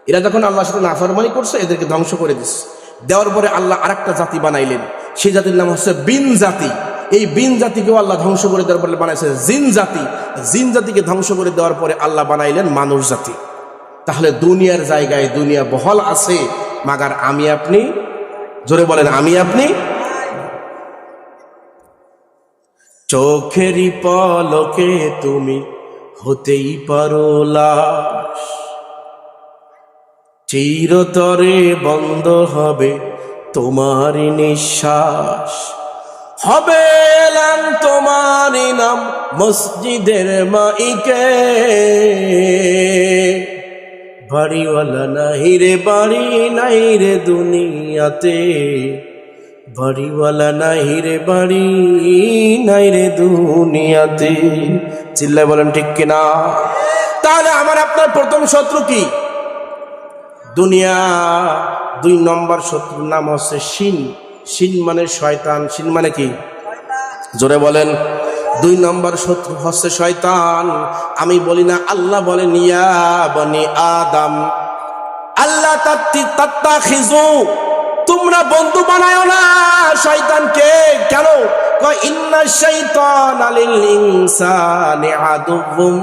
এরা যখন আল্লাহর সাথে নাফরমানি করছে এদেরকে ধ্বংস করে দিচ্ছে। দেওয়ার পরে আল্লাহ আরেকটা জাতি বানাইলেন, সেই জাতির নাম হচ্ছে বিন জাতি। এই বিন জাতিকেও আল্লাহ ধ্বংস করে দেওয়ার পরে বানাইছে জিন জাতি। জিন জাতিকে ধ্বংস করে দেওয়ার পরে আল্লাহ বানাইলেন মানুষ জাতি। তাহলে দুনিয়ার জায়গায় দুনিয়া বহল আছে, মাগার আমি আপনি, জোরে বলেন আমি আপনি। চোখেরই পলকে তুমি হতেই পারো লাশ, চিরতরে বন্ধ হবে তোমারই নিঃশ্বাস, হবে এলান তোমারই নাম মসজিদের মাইকে। বাড়িওয়ালা নাই রে বাড়ি নাই রে দুনিয়াতে, বাড়িওয়ালা নাই রে বাড়ি নাই রে দুনিয়াতে। চিল্লায় বলেন ঠিক কিনা? তাহলে আমার আপনার প্রথম শত্রু কি? দুনিয়া। 2 নম্বর শত্রুর নাম হচ্ছে শিন। শিন মানে শয়তান। শিন মানে কি? জোরে বলেন। 2 নম্বর শত্রু হচ্ছে শয়তান। আমি বলি না, আল্লাহ বলেন ইয়া বনি আদম আল্লাহ তাত্তাখিযু, তোমরা বন্ধু বানায়ো না শয়তানকে। কেন? কয় ইন্না শাইতানা লিল ইনসানি আদুউম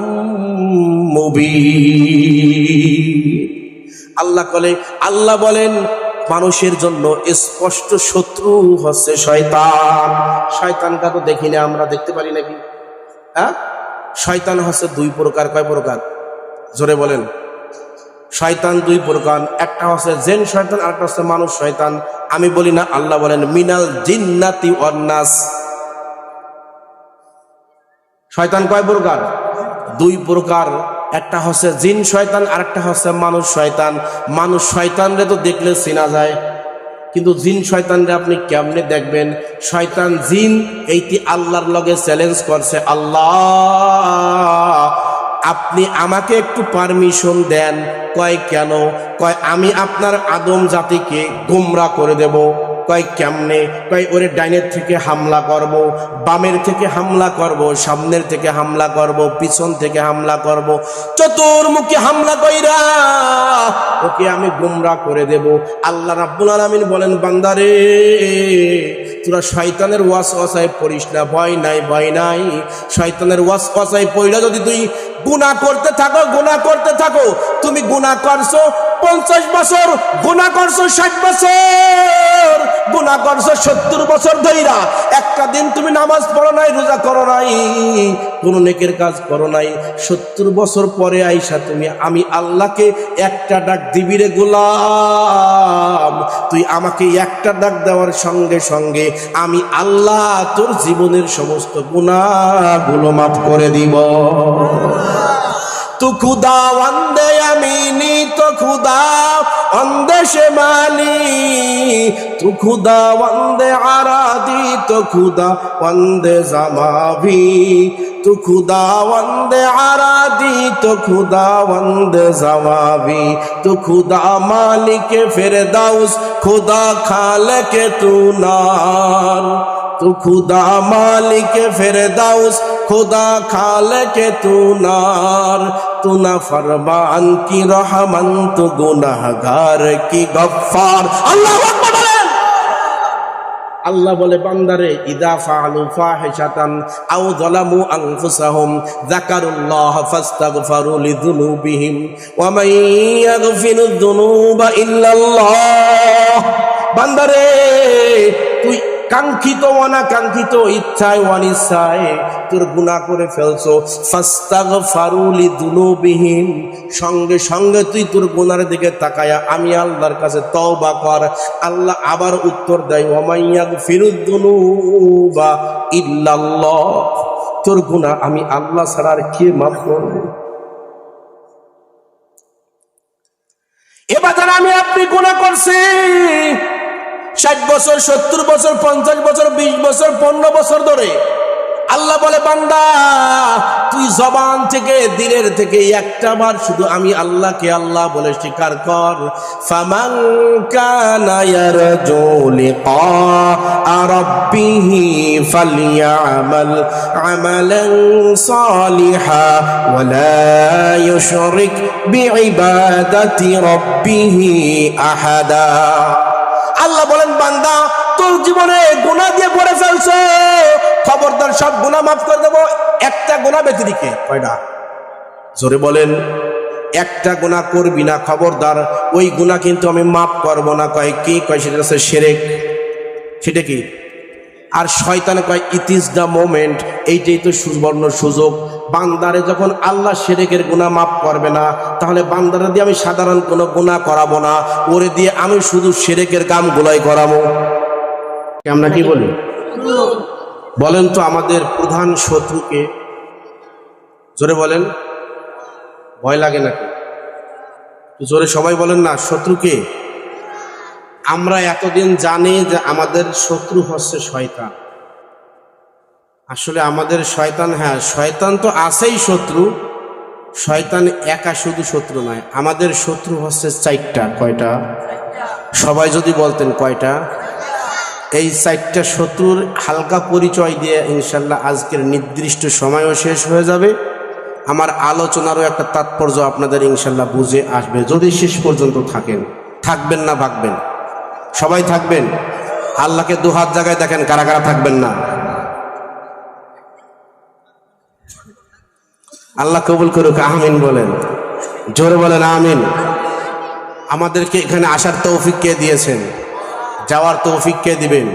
মুবিন। আল্লাহ বলেন মানুষের জন্য স্পষ্ট শত্রু হচ্ছে শয়তান। শয়তানকে তো দেখি না, আমরা দেখতে পারি নাকি? হ্যাঁ, শয়তান হচ্ছে 2 প্রকার। কয় প্রকার? জোরে বলেন। শয়তান 2 প্রকার, একটা হচ্ছে জিন শয়তান, আরেকটা হচ্ছে মানুষ শয়তান। আমি বলি না, আল্লাহ বলেন মিনাল জিন্নাতি ওয়ান নাস। শয়তান কয় প্রকার? 2 প্রকার, একটা হচ্ছে জিন শয়তান, আরেকটা হচ্ছে মানুষ শয়তান। মানুষ শয়তানরে তো দেখলে চেনা যায়, কিন্তু জিন শয়তানরে আপনি কেমনে দেখবেন? শয়তান জিন এইটি আল্লাহর লগে চ্যালেঞ্জ করছে, আল্লাহ আপনি আমাকে একটু পারমিশন দেন। কয় কেন? কয় আমি আপনার আদম জাতিকে গোমরা করে দেব। কয় কেমনে? কয় ওরে ডাইনের থেকে হামলা করব, বামের থেকে হামলা করব, সামনের থেকে হামলা করব, পিছন থেকে হামলা করব, চতুর্মুখী হামলা কইরা ওকে আমি গোমরা করে দেব। আল্লাহ রাব্বুল আলামিন বলেন, বান্দারে তোরা শয়তানের ওয়াসওয়াসায় পড়িস না। ভয় নাই, ভয় নাই। শয়তানের ওয়াসওয়াসায় পড়িলা যদি তুই গুনাহ করতে থাকো, তুমি গুনাহ করছো 50 বছর, গুনাহ করছো 60 বছর, গুনাহ করছো 70 বছর ধইরা, একটা দিন তুমি নামাজ পড়ো নাই, রোজা করো নাই, কোন নেকের কাজ করো নাই, 70 বছর পরে আইসা তুমি আমি আল্লাহকে একটা ডাক দিবি রে গোলাম, তুই আমাকে একটা ডাক দেওয়ার সঙ্গে সঙ্গে আমি আল্লাহ তোর জীবনের সমস্ত গুনাহগুলো মাফ করে দিব। তু খুদা ওয়ান্দে আমিনি, তো খুদা ওয়ান্দে শেমালি, তু খুদা ওয়ান্দে আরাদি, তো খুদা ওয়ান্দে জামাভি, তু খুদা ওয়ান্দে আরাদি, তো খুদা ওয়ান্দে জামাভি, তু খুদা মালিকে ফিরদাউস, খুদা খালেকে তু নার, তু খুদা মালিকে ফিরদাউস, खुदा खालिके तू नार, तू ना फरमान की रहमान, तू गुनाहगार की गफ्फार। अल्लाहु अकबर बोलेन। আল্লাহ বলে বান্দারে ইদা ফাআলু ফাহিশাতান আও যালামু আনফুসাহুম যাকারুল্লাহ ফাস্তাগফারু লিযুনুবিহিম ওয়া মান ইয়াগফিরুয যুনুবা ইল্লাল্লাহ। বান্দারে তুই কাঙ্ক্ষিত অনাকাঙ্ক্ষিত, ইচ্ছায় অনিচ্ছায় তোর গুনাহ করে ফেলছো, ফাস্তাগফারু লিযুনুবিহিম, সঙ্গে সঙ্গে তুই তোর গুনার দিকে তাকায়া আমি আল্লাহর কাছে তওবা কর। আল্লাহ আবার উত্তর দেয়, ওয়া মান ইয়াগফিরুয যুনুবা ইল্লাল্লাহ, তোর গুনাহ আমি আল্লাহ ছাড়া আর কে মাফ করবে? এবার আমি আপনি গুনাহ করছি 60 বছর, 70 বছর, 50 বছর, 20 বছর, 15 বছর ধরে আল্লাহ বলে বান্দা তুই জবান থেকে দিলের থেকে একটা বার শুধু আমি আল্লাহকে আল্লাহ বলে স্বীকার কর। ফামান কানা ইয়ারজু লিকা রাব্বিহি ফালইয়ামাল আমালান সালিহা ওয়া লা ইউশরিক বিইবাদাতি রাব্বিহি আহাদা। আল্লাহ বলেন বান্দা তোর জীবনে গুনাহ দিয়ে পড়ে ফেলছো, খবরদার সব গুনাহ মাফ করে দেবো, একটা গুনাহ ব্যতিরেকে। কয়টা? জোরে বলেন। একটা গুনাহ করবি না, খবরদার ওই গুনাহ কিন্তু আমি মাফ করব না। কয় কি? কয় সেটা হচ্ছে শিরক। সেটা কি? আর শয়তানে কয় ইট ইজ দ্য মোমেন্ট, এইটাই তো সুবর্ণ সুযোগ। বান্দারে যখন আল্লাহ শিরকের গুনাহ মাফ করবে না, তাহলে বান্দারে দিয়ে আমি সাধারণ কোনো গুনাহ করাবো না, ওরে দিয়ে আমি শুধু শিরকের কামগুলাই করাবো। আমরা কি বলি? বলেন তো আমাদের প্রধান শত্রুকে? জোরে বলেন। ভয় লাগে নাকি? জোরে সবাই বলেন না, শত্রুকে? আমরা এতদিন জানি যে আমাদের শত্রু হচ্ছে শয়তান। আসলে আমাদের শয়তান, হ্যাঁ শয়তান তো আছেই শত্রু, শয়তান একা শুধু শত্রু নয়, আমাদের শত্রু হচ্ছে চারটা। কয়টা? সবাই যদি বলতেন কয়টা? এই চারটা শত্রুর হালকা পরিচয় দিয়ে ইনশাল্লাহ আজকের নির্দিষ্ট সময়ও শেষ হয়ে যাবে। আমার আলোচনারও একটা তাৎপর্য আপনাদের ইনশাল্লাহ বুঝে আসবে যদি শেষ পর্যন্ত থাকেন। থাকবেন না ভাগবেন? সবাই থাকবেন? আল্লাহকে দুহাত জায়গায় দেখেন কারা কারা থাকবেন না। আল্লাহ কবুল করুক, আমিন বলেন। জোরে বলেন আমিন। আমাদেরকে এখানে আসার তৌফিক কে দিয়েছেন? যাওয়ার তৌফিক কে দিবেন?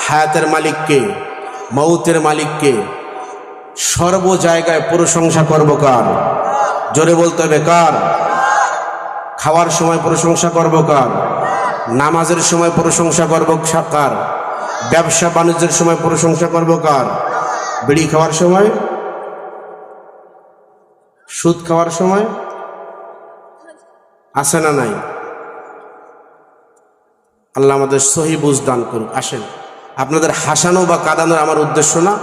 হায়াতের মালিককে, মৌতের মালিককে। সর্ব জায়গায় প্রশংসা করব কার? জোরে বলতে হবে কার? খাওয়ার সময় প্রশংসা করব কার? নামাজের সময় প্রশংসা করব কার? ব্যবসা বাণিজ্যের সময় প্রশংসা করব কার? বিড়ি খাওয়ার সময়, সুদ খাওয়ার সময় আছে না নাই? আল্লাহ আমাদের সহি বুঝ দান করুন। আসেন, আপনাদের হাসানো বা কাঁদানোর আমার উদ্দেশ্য না,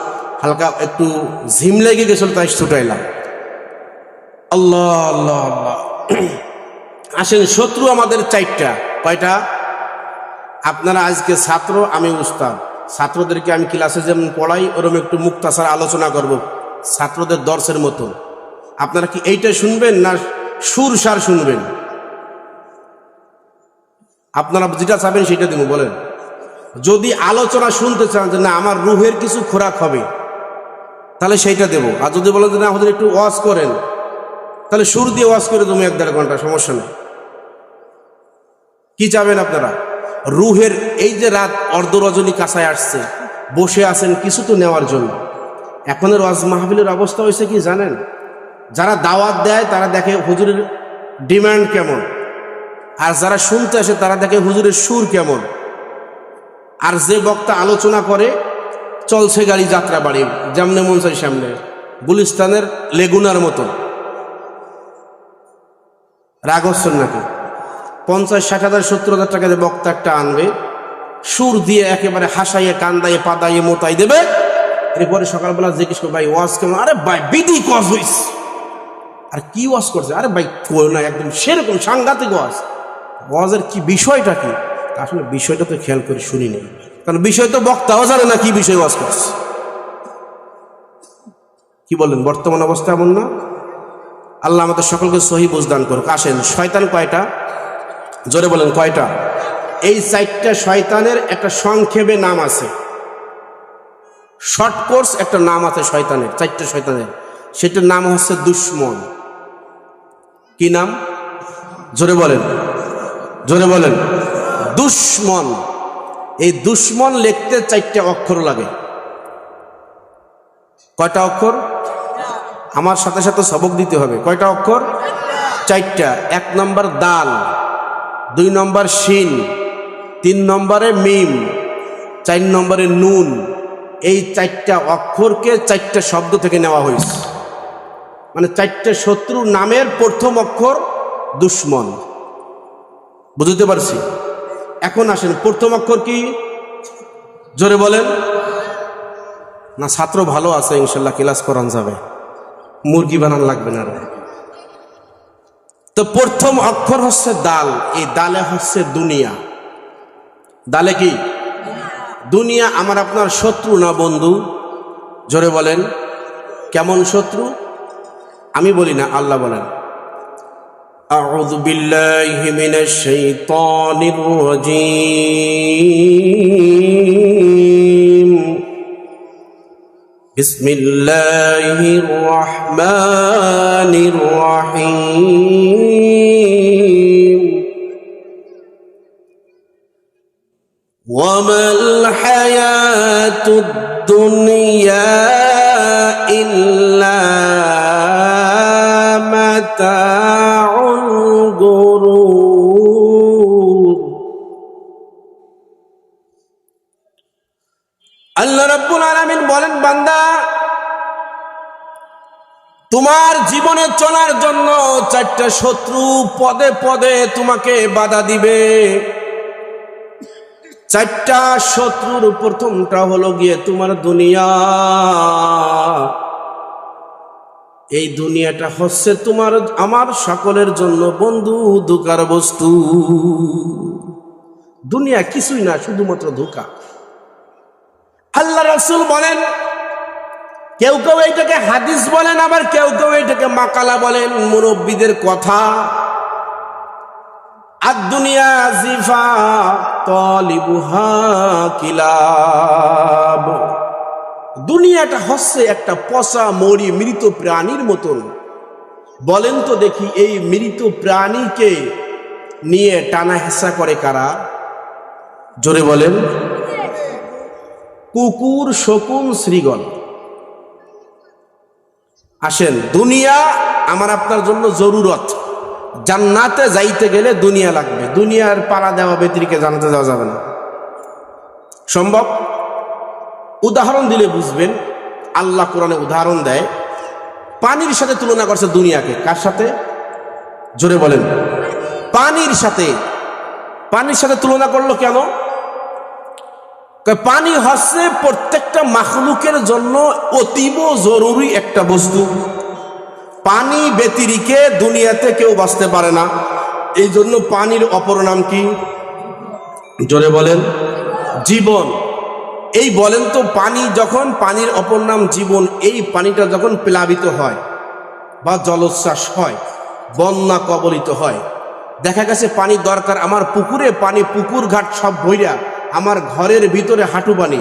হালকা একটু ঝিম লেগে গেছিল তাই ছুটাইলাম। আল্লাহ আল্লাহ আল্লাহ। আসেন, শত্রু আমাদের চারটা। কয়টা? আপনারা আজকে ছাত্র, আমি উস্তাদ। ছাত্রদেরকে আমি ক্লাসে যেমন পড়াই ওরকম একটু মুক্তাসার আলোচনা করব ছাত্রদের দর্শের মতো। আপনারা কি এইটা শুনবেন না সুর সার শুনবেন? আপনারা যেটা চাবেন সেটা দিব। বলেন, যদি আলোচনা শুনতে চান যে না আমার রুহের কিছু খোরাক হবে তাহলে সেইটা দেব। আর যদি বলেন যে না আমাদের একটু ওয়াজ করেন তাহলে সুর দিয়ে ওয়াজ করে দেবো 1-1.5 ঘন্টা, সমস্যা নেই। কি চাবেন আপনারা? রুহের এই যে রাত অর্ধ রজনী কাছায় আসছে, বসে আছেন কিছু তো নেওয়ার জন্য। এখনের ওয়াজ মাহফিলের অবস্থা হয়েছে কি জানেন? যারা দাওয়াত দেয় তারা দেখে হুজুরের ডিমান্ড কেমন, আর যারা শুনতে আসে তারা দেখে হুজুরের সুর কেমন। আর যে বক্তা আলোচনা করে চলছে গাড়ি যাত্রা বাড়ি, যেমনে মন চাই সামনে, গুলিস্তানের লেগুনার মতো। রাগ হচ্ছেন নাকি? 50-60 হাজার 70 হাজার টাকা দিয়ে বক্তা একটা আনবে, সুর দিয়ে একেবারে হাসাইয়ে কান্দাইয়ে পাদাইয়ে মোতাই দেবে। এরপরে সকালবেলা জিজ্ঞেস করবে ভাই ওয়াজ কেমন? আরে ভাই বিধি ওয়াজ হইছে। আর কি ওয়াজ করছে? আরে ভাই কই না, একদম সেরকম সাংঘাতিক ওয়াজ। ওয়াজের কি বিষয়টা কি? আসলে বিষয়টা তো খেয়াল করে শুনিনি, কারণ বিষয় তো বক্তাও জানে না কি বিষয় ওয়াজ করছে। কি বলেন? বর্তমান অবস্থা এমন না? আল্লাহ আমাদের সকলকে সহি বুঝ দান করুক। আসেন, শয়তান কয়টা? জোরে বলেন কয়টা? এই 4টা শয়তানের একটা সংক্ষেপে নাম আছে, শর্ট কোর্স একটা নাম আছে শয়তানের, 4টা শয়তানের। সেটার নাম হচ্ছে দুশ্মন। কি নাম? জোরে বলেন, জোরে বলেন। দুশ্মন। এই দুশ্মন লিখতে 4টা অক্ষর লাগে। কয়টা অক্ষর? আমার সাথে সাথে সবক দিতে হবে। কয়টা অক্ষর? 4টা। 1 নম্বর দাল, 2 নম্বর শিন, 3 নম্বরে মিম, 4 নম্বরে নুন। এই 4টা অক্ষরকে 4টা শব্দ থেকে নেওয়া হয়েছে। মানে 4টা শত্রুর নামের প্রথম অক্ষর দুশ্মন। বুঝতে পারছি? এখন আসেন, প্রথম অক্ষর কি? জোরে বলেন। না ছাত্র ভালো আছে ইনশাল্লাহ, ক্লাস করান যাবে, মুরগি বানান লাগবে না। তো প্রথম অক্ষর হচ্ছে দাল, এই দালে হচ্ছে দুনিয়া। দালে কি? দুনিয়া আমার আপনার শত্রু না বন্ধু? জোরে বলেন, কেমন শত্রু? আমি বলি না, আল্লাহ বলেন। আউযু বিল্লাহি মিনাশ শাইতানির রাজীম। বিসমিল্লাহির রহমানির রহিম। ওয়ামাল হায়াতুদ দুনিয়া ইল্লা মাতাউল গুরুর। আল্লাহ রাব্বুল আলামিন বলেন, বান্দা তোমার জীবনে চলার জন্য চারটা শত্রু পদে পদে তোমাকে বাধা দিবে। চারটা শত্রুর প্রথমটা হলো গিয়ে তোমার দুনিয়া। এই দুনিয়াটা হচ্ছে তোমার আমার সকলের জন্য বন্ধু, ধোঁকার বস্তু। দুনিয়া কিছুই না, শুধুমাত্র ধোঁকা। আল্লাহ রাসূল বলেন, কেউ কেউ এইটাকে হাদিস বলেন, আবার কেউ কেউ এইটাকে মাকালা বলেন, মুরব্বীদের কথা। আদ-দুনিয়া জিফা তালিবুহা কিলাব। দুনিয়াটা হচ্ছে একটা পচা মরি মৃত প্রাণীর মতন। বলেন তো দেখি, এই মৃত প্রাণীকে নিয়ে টানা হেঁচা করে কারা? জোরে বলেন। কুকুর, শকুন, শ্রীগণ। আসেন, দুনিয়া আমার আপনার জন্য জরুরত। জান্নাতে যাইতে গেলে দুনিয়া লাগবে। দুনিয়ার পাড়া দেওয়া ব্যতিরিকে জান্নাতে যাওয়া যাবে না, সম্ভব? উদাহরণ দিলে বুঝবেন। আল্লাহ কোরআনে উদাহরণ দেয়, পানির সাথে তুলনা করছে দুনিয়াকে। কার সাথে? জোরে বলেন। পানির সাথে। পানির সাথে তুলনা করলো কেন? পানি হচ্ছে প্রত্যেকটা মাখলুকের জন্য অতীব জরুরি একটা বস্তু। পানি ব্যতিরিকে দুনিয়াতে কেউ বাঁচতে পারে না। এই জন্য পানির অপর নাম কি? জোরে বলেন। জীবন। এই বলেন তো, পানি যখন, পানির অপর নাম জীবন, এই পানিটা যখন প্লাবিত হয় বা জলোচ্ছ্বাস হয়, বন্যা কবলিত হয়, দেখা গেছে পানি দরকার আমার পুকুরে, পানি পুকুর ঘাট সব ভইরা আমার ঘরের ভিতরে হাঁটু পানি।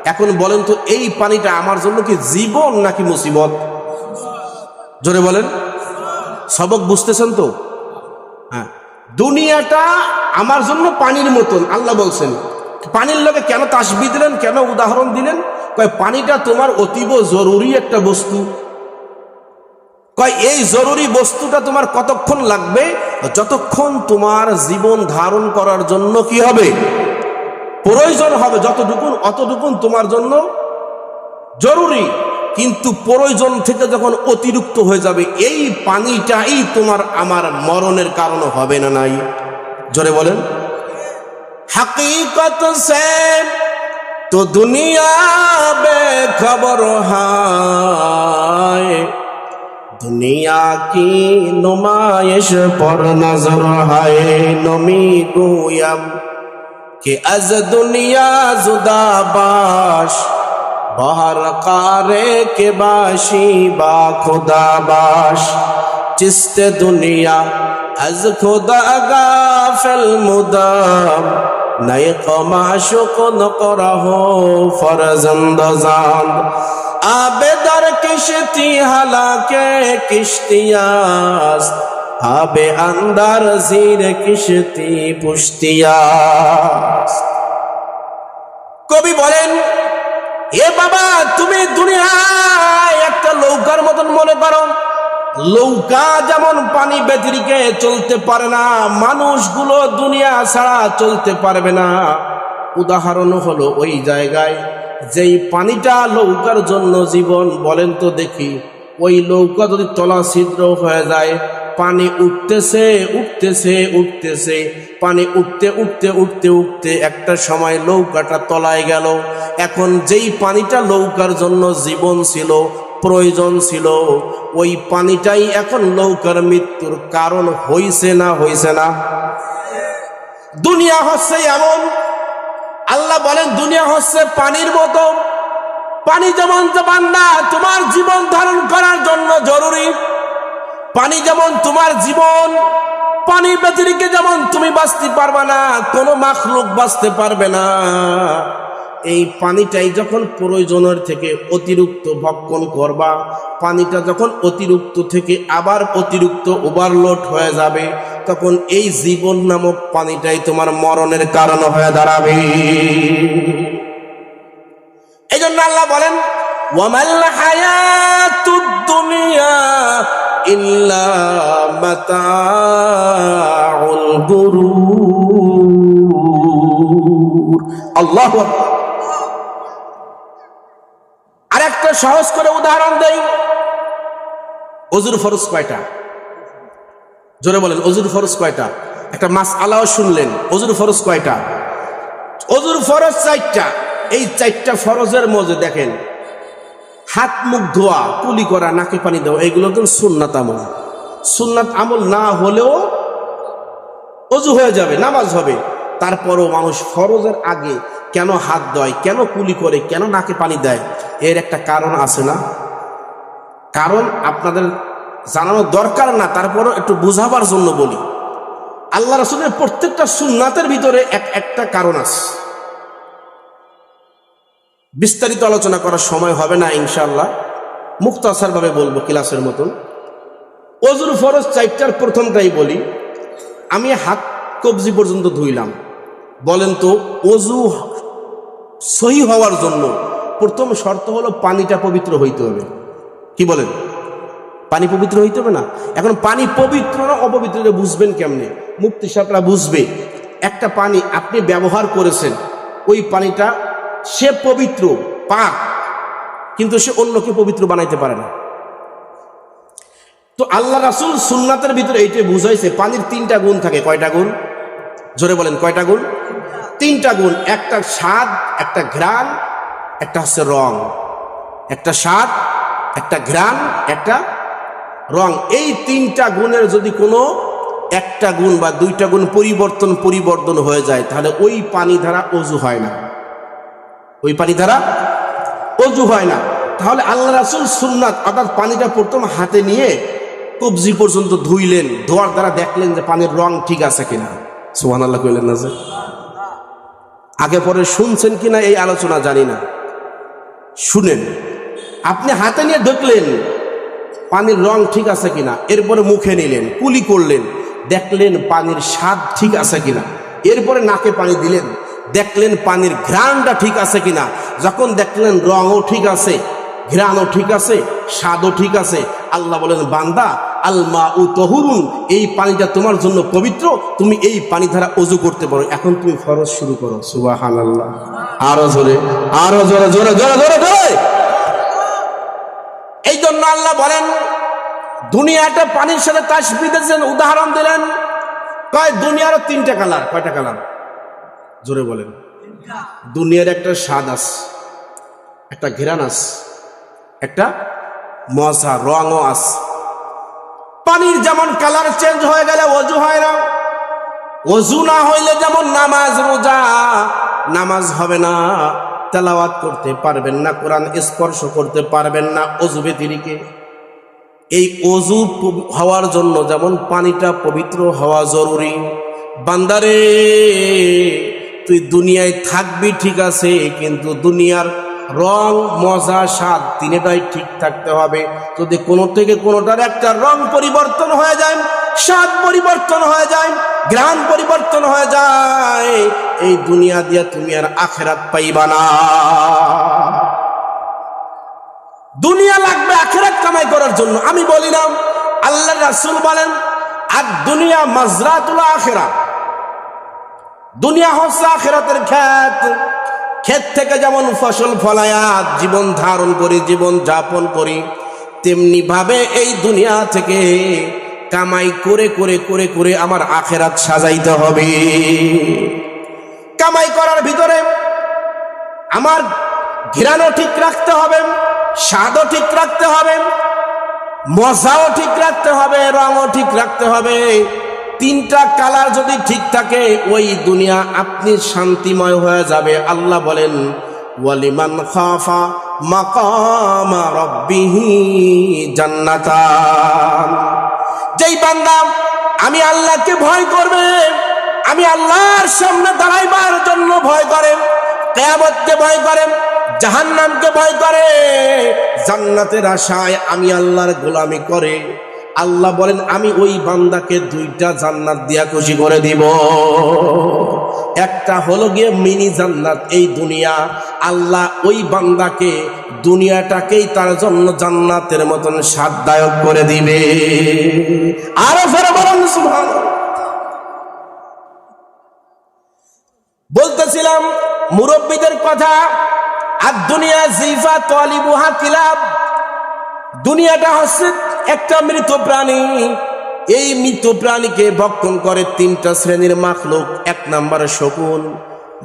এখন বলেন তো, এই পানিটা আমার জন্য কি জীবন নাকি মুসিবত? জোরে বলেন। সবক বুঝতেছেন তো? হ্যাঁ, দুনিয়াটা আমার জন্য পানির মতন। আল্লাহ বলছেন, পানির লগে কেন তাসবিহ দিলেন, কেন উদাহরণ দিলেন? কয় পানিটা তোমার অতীব জরুরি একটা বস্তু। কয় এই জরুরি বস্তুটা তোমার কতক্ষণ লাগবে? যতক্ষণ তোমার জীবন ধারণ করার জন্য কি হবে? প্রয়োজন হবে। যতটুকুন অতটুকুন তোমার জন্য জরুরি। কিন্তু প্রয়োজন থেকে যখন অতিরিক্ত হয়ে যাবে, এই পানিটাই তোমার আমার মরণের কারণ হবে না নাই? জোরে বলেন। हकीकत से तो दुनिया बेखबर है, दुनिया की नुमाइश पर नजर है। नमी गोयम कि अज दुनिया जुदा बाश, बाहर कारे के बाशी बा खुदा बाश। चिस्ते दुनिया अज खुदा गाफिल मुदाम, नए कमाशुक न करहो फरजंद जांद। आबे दर किश्ती हलाके किश्तियास, आबे अंदर जीर किश्ती पुश्तियास। কবি বলেন, এ বাবা তুমি দুনিয়ায় একটা নৌকার মতন মনে করো। নৌকা যেমন পানি ব্যতিরিকে চলতে পারে না, মানুষগুলো দুনিয়া ছাড়া চলতে পারবে না। উদাহরণ হলো ওই জায়গায় যেই পানিটা নৌকার জন্য জীবন। বলেন তো দেখি, ওই নৌকা যদি তলা ছিদ্র হয়ে যায়, পানি উঠতেছে উঠতেছে উঠতেছে, পানি উঠতে উঠতে উঠতে উঠতে একটা সময় নৌকাটা তলায় গেল। এখন যেই পানিটা নৌকার জন্য জীবন ছিল, প্রয়োজন ছিল, ওই পানিটাই এখন নৌকার মৃত্যুর কারণ হইছে না হইছে না? দুনিয়া হচ্ছে এমন, আল্লাহ বলেন দুনিয়া হচ্ছে পানির মতো। পানি যেমন বান্দা তোমার জীবন ধারণ করার জন্য জরুরি, পানি যেমন তোমার জীবন, পানি ব্যতিরেকে যেমন তুমি বাঁচতে পারবে না, কোনো মাখলুক বাঁচতে পারবে না। এই পানিটাই যখন প্রয়োজনের থেকে অতিরিক্ত ভক্ষণ করবা, পানিটা যখন অতিরিক্ত থেকে আবার অতিরিক্ত ওভারলোড হয়ে যাবে, তখন এই জীবন নামক পানিটাই তোমার মরণের কারণ হয়ে দাঁড়াবে। এই জন্য আল্লাহ বলেন ওয়ামাল হায়াতুদ দুনিয়া ইল্লা মাতাউল গুরুর। আল্লাহু আকবার। আরেকটা সহজ করে উদাহরণ দেই। ওযুর ফরজ কয়টা? জোরে বলেন, ওযুর ফরজ কয়টা? একটা মাসআলাও শুনলেন, ওযুর ফরজ কয়টা? ওযুর ফরজ 4টা। এই 4টা ফরজের মধ্যে দেখেন, হাত মুখ ধোয়া, কুলি করা, নাকে পানি দেওয়া, এগুলো তো সুন্নাত আমল। সুন্নাত আমল না হলেও ওযু হয়ে যাবে, নামাজ হবে। তারপরও মানুষ ফরজের আগে কেন হাত ধোয়, কেন কুলি করে, কেন নাকে পানি দেয়? এর একটা কারণ আছে না? কারণ আপনাদের জানানো দরকার না, তারপরও একটু বুঝাবার জন্য বলি। আল্লাহ রাসূলের প্রত্যেকটা সুন্নাতের ভিতরে একটা কারণ আছে। বিস্তারিত আলোচনা করার সময় হবে না ইনশাআল্লাহ, মুখতাসার ভাবে বলবো ক্লাসের মতন। ওযুর ফরজ 4টার প্রথমটাই বলি। আমি হাত কবজি পর্যন্ত ধুইলাম, বলেন তো ওযু সহি হওয়ার জন্য প্রথম শর্ত হলো পানিটা পবিত্র হইতে হবে। কি বলেন? পানি পবিত্র হইতে হবে না? এখন পানি পবিত্র না অপবিত্র বুঝবেন কেমনে? মুফতি সাহেবরা বুঝবে। একটা পানি আপনি ব্যবহার করেছেন, ওই পানিটা সে পবিত্র, পাক, কিন্তু সে অন্যকে পবিত্র বানাইতে পারে না। তো আল্লাহ রাসূল সুন্নাতের ভিতরে এইটাই বুঝাইছে, পানির 3টা গুণ থাকে। কয়টা গুণ? জোরে বলেন, কয়টা গুণ? 3টা গুণ। একটা স্বাদ, একটা ঘ্রাণ, একটা হচ্ছে রং। একটা স্বাদ, একটা ঘ্রাণ, একটা রং। এই 3টা গুণের যদি কোনো একটা গুণ বা 2টা গুণ পরিবর্তন হয়ে যায়, তাহলে ওই পানি দ্বারা ওযু হয় না, ওই পানি দ্বারা ওযু হয় না। তাহলে আল্লাহ রাসূল সুন্নাত অর্থাৎ পানিটা প্রথম হাতে নিয়ে কবজি পর্যন্ত ধুইলেন, ধোয়ার দ্বারা দেখলেন যে পানির রং ঠিক আছে কিনা। সুবহানাল্লাহ কইলেন না? যে আগে পরে শুনছেন কিনা এই আলোচনা জানি না, শুনেন। আপনি হাতে নিয়ে ঢুকলেন, পানির রং ঠিক আছে কিনা, এরপরে মুখে নিলেন, কুলি করলেন, দেখলেন পানির স্বাদ ঠিক আছে কিনা, এরপরে নাকে পানি দিলেন, দেখলেন পানির ঘ্রাণটা ঠিক আছে কিনা। যখন দেখলেন রঙও ঠিক আছে, ঘ্রাণও ঠিক আছে, স্বাদও ঠিক আছে, আল্লাহ বলেন বান্দা আলমা উ তহুরুন, এই পানিটা তোমার জন্য পবিত্র, তুমি এই পানি দ্বারা ওযু করতে পারো। এখন তুমি ফরজ শুরু করো। সুবহানাল্লাহ। আরো জোরে, আরো জোরে, জোরে জোরে জোরে জোরে। এই জন্য আল্লাহ বলেন দুনিয়াটা পানির সাথে তাসবিহ দিয়েছেন, উদাহরণ দিলেন। কয় দুনিয়ারও 3টা কালার। কয়টা কালার? জোরে বলেন। দুনিয়ার একটা স্বাদ আছে, একটা ঘ্রাণ আছে, একটা মজা রঙও আছে। পানির যেমন কালার চেঞ্জ হয়ে গেলে ওযু হয় না, ওযু না হইলে যেমন নামাজ রোজা, নামাজ হবে না, তেলাওয়াত করতে পারবেন না, কোরআন স্পর্শ করতে পারবেন না ওযু ব্যতিরেকে। এই ওযু হওয়ার জন্য যেমন পানিটা পবিত্র হওয়া জরুরি। বান্দারে তুই দুনিয়ায় থাকবি ঠিক আছে, কিন্তু দুনিয়ার রং, মজা, স্বাদ 3টাই ঠিক থাকতে হবে। যদি কোনো থেকে কোনোটার একটা রং পরিবর্তন হয়ে যায়, স্বাদ পরিবর্তন হয়ে যায়, ঘ্রাণ পরিবর্তন হয়ে যায়, এই দুনিয়া দিয়ে তুমি আর আখিরাত পাইবা না। দুনিয়া লাগবে আখিরাত কামাই করার জন্য। আমি বলি না, আল্লাহ রাসূল বলেন আর দুনিয়া মাজরাতুল আখিরা, দুনিয়া হচ্ছে আখিরাতের ক্ষেত। ক্ষেত থেকে যেমন ফসল ফলায়াত জীবন ধারণ করি, জীবন যাপন করি, তেমনি ভাবে এই দুনিয়া থেকে কামাই করে করে করে করে আমার আখেরাত সাজাইতে হবে। কামাই করার ভিতরে আমার ঘিরানো ঠিক রাখতে হবে, স্বাদও ঠিক রাখতে হবে, মজাও ঠিক রাখতে হবে, রঙও ঠিক রাখতে হবে। তিনটা কালার যদি ঠিক থাকে ওই দুনিয়া আপনি শান্তিময় হয়ে যাবে। আল্লাহ বলেন ওয়ালিমান খাফা মাকামা রাব্বিহি জান্নাতান। যেই বান্দা আমি আল্লাহকে ভয় করবে, আমি আল্লাহর সামনে দাঁড়াইবার জন্য ভয় করে, কিয়ামতকে ভয় করে, জাহান্নামকে ভয় করে, জান্নাতের আশায় আমি আল্লাহর গোলামি করে, আল্লাহ বলেন আমি ওই বান্দাকে দুইটা জান্নাত দিয়া খুশি করে দিব। একটা হলো গিয়ে মিনি জান্নাত, এই দুনিয়া। আল্লাহ ওই বান্দাকে দুনিয়াটাকেই তার জন্য জান্নাতের মতন স্বাদদায়ক করে দিবে। আরো ফের বলেন সুবহানাল্লাহ। বলতেছিলাম মুরব্বীদের কথা, আর দুনিয়া জিফা তালিবুহা কিলাব। দুনিয়াটা হচ্ছে একটা মৃত প্রাণী। এই মৃত প্রাণীকে ভক্ষণ করে তিনটা শ্রেণীর মাখলুক। এক নম্বর শকুন,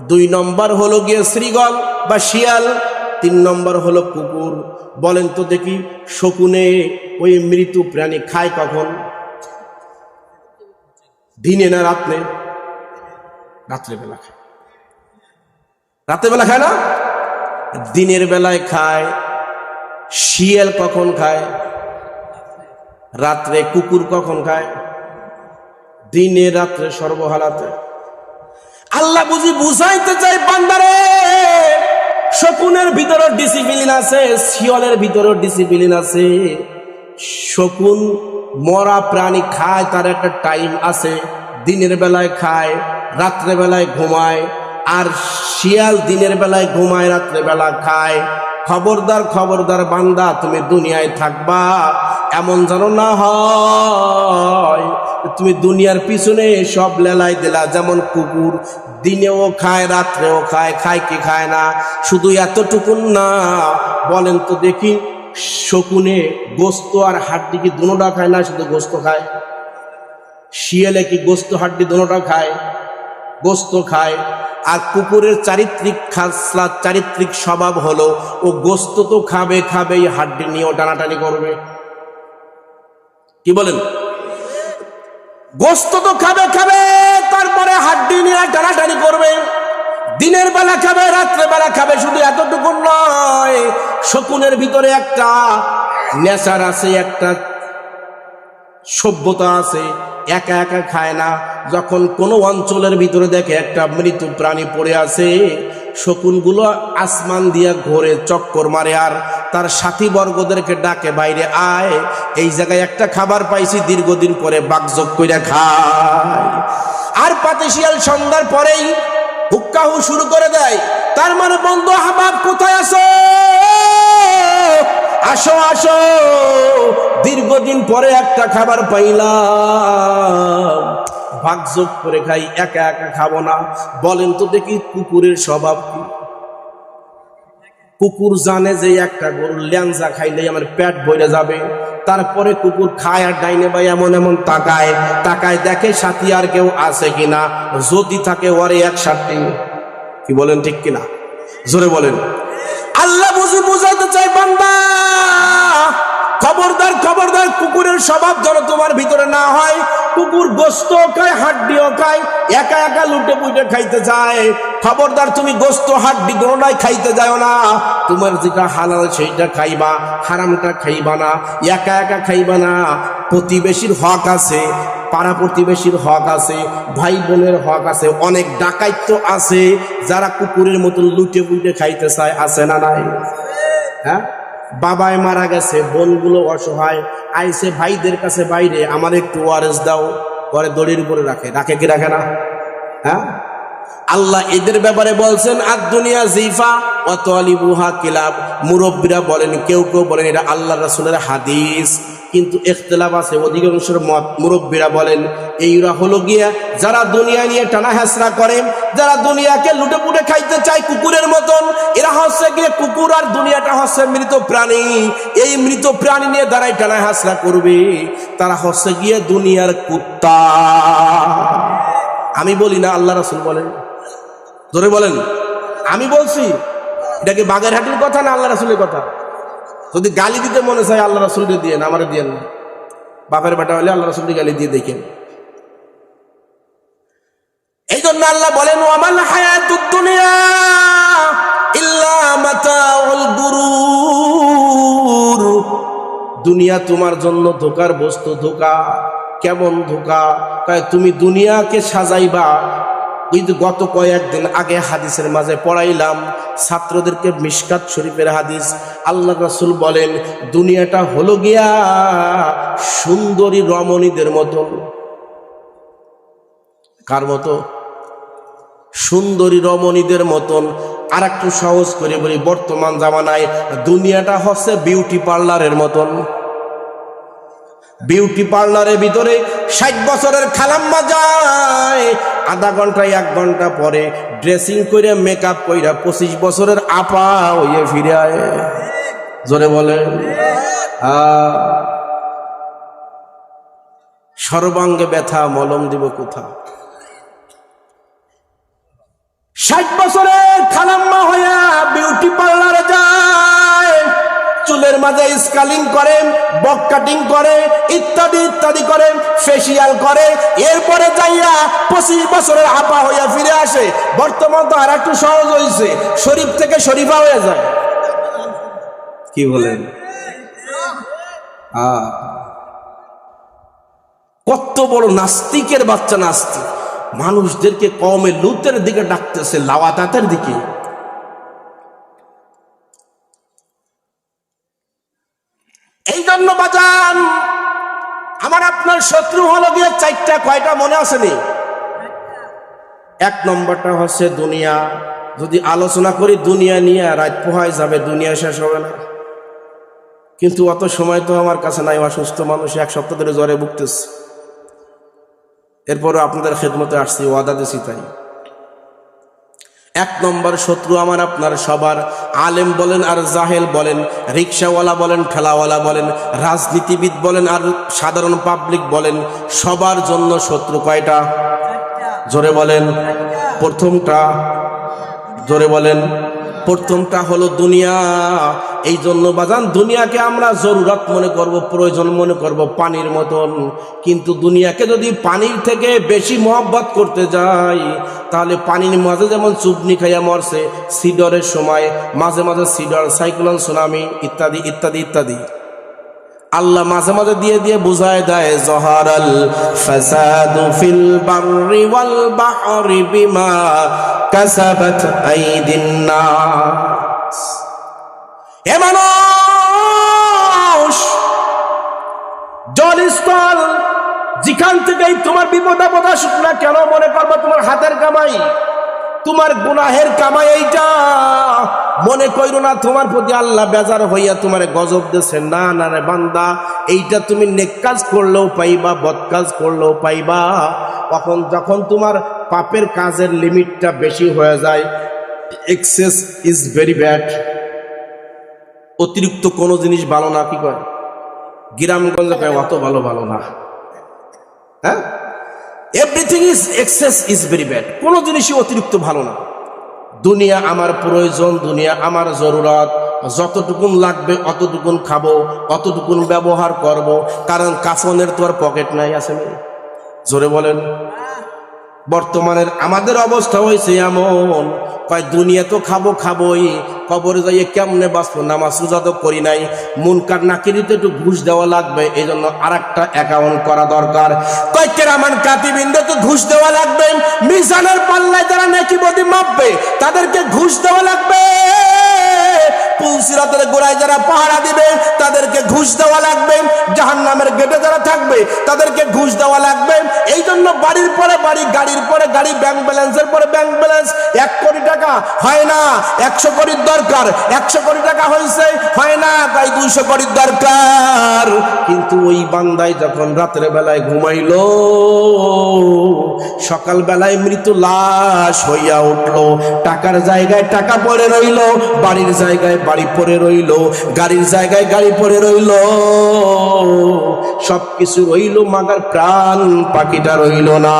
দুই নম্বর হলো গিয়ে শ্রীগল বা শিয়াল, তিন নম্বর হলো কুকুর। বলেন তো দেখি শকুনে ওই মৃত প্রাণী খায় কখন? দিনে না রাত্রে? রাত্রেবেলা খায়। রাত্রেবেলা খায় না, দিনের বেলায় খায়। শিয়াল কখন খায়? রাত্রে। কুকুর কখন খায়? দিনে রাত্রে, সর্বহালাতে। আল্লাহ বুঝি বুঝাইতে চাই বান্দারে, শকুনের ভিতরে ডিসিপ্লিন আছে, শিয়ালের ভিতরে ডিসিপ্লিন আছে। শকুন মরা প্রাণী খায়, তার একটা টাইম আছে। দিনের বেলায় খায়, রাত্রে বেলায় ঘুমায়। আর শিয়াল দিনের বেলায় ঘুমায়, রাত্রে বেলা খায়। খবরদার খবরদার বান্দা, তুমি দুনিয়ায় থাকবা এমন যেন না হয় তুমি দুনিয়ার পিছনে সব লেলাই দিলা। যেমন কুকুর দিনেও খায়, রাত্রেও খায়। খায় কি খায় না? শুধু এতটুকুন না, বলেন তো দেখি শকুনে গোস্ত আর হাড্ডি কি দুটোটা খায় না শুধু গোস্ত খায়? শিয়ালে কি গোস্ত হাড্ডি দুটোটা খায়? গোস্ত খায়। আর কুকুরের চারিত্রিক খাসলাত, চারিত্রিক স্বভাব হলো ও গোস্ত তো খাবে খাবেই, হাড্ডি নিয়েও টানাটানি করবে। কি বলেন? গোস্ত তো খাবে খাবে, তারপরে হাড্ডি নিয়ে টানাটানি করবে। দিনের বেলা খাবে, রাত্রে বেলা খাবে। শুধু এতটুকু নয়, শকুনের ভিতরে একটা নেশার আছে, একটা সভ্যতা আছে। একা একা খায় না। যখন কোনো অঞ্চলের ভিতরে দেখে একটা মৃত প্রাণী পড়ে আছে, শকুনগুলো আসমান দিয়া ঘোরে, চক্কর মারে, আর তার সাথী বর্গদেরকে ডাকে, বাইরে আয়, এই জায়গায় একটা খাবার পাইছি, দীর্ঘদিন পরে বাকযোগ কইরা খায়। আর পাতিশিয়াল সন্ধ্যার পরেই হুক্কাহু শুরু করে দেয়। তার মানে বন্ধু হাবাব কোথায় আছো? আসো আসো, দীর্ঘদিন পরে একটা খাবার পাইলাম, ভাগযোগ করে খাই, একা একা খাবো না। বলেন তো দেখি কুকুরের স্বভাব কি? কুকুর জানে যে একটা গরুর ল্যাংজা খাইলে আমার পেট ভরে যাবে। তারপরে কুকুর খায় আর ডাইনে ভাই এমন এমন তাকায়, তাকায় দেখে সাথী আর কেউ আছে কিনা। যদি থাকে ওরে একসাথে। কি বলেন ঠিক কিনা? জোরে বলেন। আল্লাহ বুঝি বুঝাইতে চাই বান্দা, খবরদার খবরদার, কুকুরের স্বভাব যেন তোমার ভিতরে না হয়। কুকুর গোস্ত খায়, হাড্ডিও খায়, একা একা লুটে পুটে খাইতে যায়। খবরদার তুমি গোস্ত হাড্ডি কোনোটাই খাইতে যাও না। তোমার যেটা হালাল সেইটা খাইবা, হারামটা খাইবা না। একা একা খাইবা না। প্রতিবেশীর হক আছে, পাড়া প্রতিবেশীর হক আছে, ভাই বোনের হক আছে, অনেক ডাকাইত্য আছে যারা কুকুরের মতন লুটে পুটে খাইতে চায়। আছে না নাই? হ্যাঁ, বাবায় মারা গেছে, বোনগুলো অসহায়, আইসে ভাইদের কাছে, বাইরে আমার একটু ওয়ারেস দাও, পরে দড়ির উপরে রাখে। রাখে কি রাখে না? হ্যাঁ, আল্লাহ এদের ব্যাপারে বলছেন আর দুনিয়া জিফা ওয়া তালিবুহা কিলাব। মুরব্বীরা বলেন, কেউ কেউ বলেন এটা আল্লাহ রাসূলের হাদিস, কিন্তু ইখতিলাফ আছে। অধিকাংশের মত, মুরব্বীরা বলেন এইরা হলো গিয়া যারা দুনিয়া নিয়ে টানা হেসরা করে, যারা দুনিয়াকে লুটে পুটে খাইতে চায় কুকুরের মতন, এরা হচ্ছে গিয়ে কুকুর, আর দুনিয়াটা হচ্ছে মৃত প্রাণী। এই মৃত প্রাণী নিয়ে যারাই টানা হেসরা করবে তারা হচ্ছে গিয়ে দুনিয়ার কুত্তা। আমি বলি না, আল্লাহ রাসূল বলেন। ধরে বলেন, আমি বলছি। এটা কি বাগেরহাটের কথা না আল্লাহ রাসূলের কথা? যদি গালি দিতে মনে চায় আল্লাহ রাসূলকে দিয়ে, আমারে দিয়ে না। বাপের বেটা হলে আল্লাহ রাসূলকে গালি দিয়ে দেখেন। এই জন্য আল্লাহ বলেন ওয়ামাল হায়াতুদ দুনিয়া ইল্লা মাতাউল গুরুর। দুনিয়া তোমার জন্য ধোকার বস্তু। ধোকা কেমন ধোকা? তুমি দুনিয়াকে সাজাইবা। ওই যে গত কয়েকদিন আগে হাদিসের মাঝে পড়াইলাম ছাত্রদেরকে মিশকাত শরীফের হাদিস। আল্লাহ রাসূল বলেন দুনিয়াটা হলো গিয়া সুন্দরী রমণীদের মতন। কার মতো? সুন্দরী রমণীদের মতন। আর একটু সহজ করে বলি, বর্তমান জামানায় দুনিয়াটা হচ্ছে বিউটি পার্লারের মতন। বিউটি পার্লারের ভিতরে 60 বছরের খালাম্মা যায়, আধা ঘন্টা 1 ঘন্টা পরে ড্রেসিং করে মেকআপ কইরা 25 বছরের আপা হইয়ে ফিরে আয়। জোরে বলেন। সর্বাঙ্গে ব্যথা, মলম দিব কোথা? 60 বছরের খালাম্মা হইয়া বিউটি পার্লারে যায়, চুলের মাঝে স্কালিং করে, বক কাটিং করে, ইত্যাদি ইত্যাদি করে, ফেসিয়াল করে, এরপরে যাইয়া 25 বছরের আপা হইয়া ফিরে আসে। বর্তমান তো আর একটু সহজ হয়েছে, শরীফ থেকে শরীফা হয়ে যায়। কি বলেন? কত বড় নাস্তিকের বাচ্চা নাস্তিক, মানুষদেরকে কওমে লুতের দিকে ডাকতেছে, লাওয়াতাতের দিকে। এই জন্য বাজান আমার আপনার শত্রু হলো গিয়ে 4টা। কয়টা মনে আসেনি? 1 নম্বরটা হচ্ছে দুনিয়া। যদি আলোচনা করি দুনিয়া নিয়ে রাত পোহায় যাবে, দুনিয়া শেষ হবে না। কিন্তু অত সময় তো আমার কাছে নাই। অসুস্থ মানুষ 1 সপ্তাহ ধরে জ্বরে ভুগতেছে, এরপরও আপনাদের খেদমতে আসছি, ওয়াদা দিছি তাই। 1 নম্বর শত্রু আমার আপনার সবার, আলেম বলেন আর জাহেল বলেন, রিক্সাওয়ালা বলেন, ঠেলাওয়ালা বলেন, রাজনীতিবিদ বলেন আর সাধারণ পাবলিক বলেন, সবার জন্য শত্রু কয়টা? জোরে বলেন। প্রথমটা, জোরে বলেন। প্রথমটা হলো দুনিয়া। এই জন্য বাজান দুনিয়াকে আমরা জরুরত মনে করব, প্রয়োজন মনে করব পানির মতন। কিন্তু দুনিয়াকে যদি পানির থেকে বেশি মহব্বত করতে যাই তাহলে পানির মাঝে যেমন চুবনি খাইয়া মরছে সিডরের সময়, মাঝে মাঝে সিডর, সাইক্লোন, সুনামি ইত্যাদি ইত্যাদি ইত্যাদি, আল্লাহ মাঝে মাঝে দিয়ে দিয়ে বুঝায় দেয় জহারাল ফাসাদু ফিল বাররি ওয়াল বাহরি বিমা কাসাবাত আইদিন নাস। হে মানুষ, জলস্থল যেখান থেকেই তোমার বিপদ আপদ আসুক না কেন, মনে করবা তোমার হাতের কামাই, তোমার গুনাহের কামাই এইটা। মনে কইরো না তোমার প্রতি আল্লাহ বেজার হইয়া তোমার গজব দিয়েছে। না না রে বান্দা, এইটা তুমি নেক কাজ করলেও পাইবা, বদ কাজ করলেও পাইবা। তখন যখন তোমার পাপের কাজের লিমিটটা বেশি হয়ে যায়, এক্সেস ইজ ভেরি ব্যাড। অতিরিক্ত কোনো জিনিস ভালো না। কি কয় গ্রামগঞ্জে কয় অত ভালো ভালো না। হ্যাঁ, everything is excess is very bad. কোনো জিনিসই অতিরিক্ত ভালো না। দুনিয়া আমার প্রয়োজন, দুনিয়া আমার জরুরত। যতটুকুন লাগবে অতটুকুন খাবো, অতটুকুন ব্যবহার করব। কারণ কাফনের তো আর পকেট নাই, আছে না? জোরে বলেন। বর্তমানের আমাদের অবস্থা হয়েছে এমন, কয় দুনিয়া তো খাবো খাবোই, কবরে যাইয়ে কেমনে বাঁচবো, নামাজ রোজা তো করি নাই, মুনকার নাকিরিতে একটু ঘুষ দেওয়া লাগবে, এই জন্য আর একটা অ্যাকাউন্ট করা দরকার। কয় কেরামান কাতিবিনদের তো ঘুষ দেওয়া লাগবে, মিজানের পাল্লায় যারা নেকিবদি মাপবে তাদেরকে ঘুষ দেওয়া লাগবে, পুলসিরাতের গোড়ায় যারা পাহারা দিবে তাদেরকে ঘুষ দেওয়া লাগবে, জাহান্নামের গেটে যারা থাকবে তাদেরকে ঘুষ দেওয়া লাগবে। এই জন্য বাড়ির পরে বাড়ি, গাড়ির পরে গাড়ি ব্যাংক ব্যালেন্সের পরে ব্যাংক ব্যালেন্স 1 কোটি টাকা হয় না, 100 কোটির দরকার, 100 কোটি টাকা হয়েছে হয় না, তাই 200 কোটির দরকার। কিন্তু ওই বান্দাই যখন রাতের বেলায় ঘুমাইলো, সকাল বেলায় মৃত লাশ হইয়া উঠলো, টাকার জায়গায় টাকা পড়ে রইল, বাড়ির জায়গায় বাড়ি পড়ে রইল, গাড়ির জায়গায় গাড়ি পড়ে রইল, সবকিছু রইল, মাগার প্রাণ পাখিটা রইল না।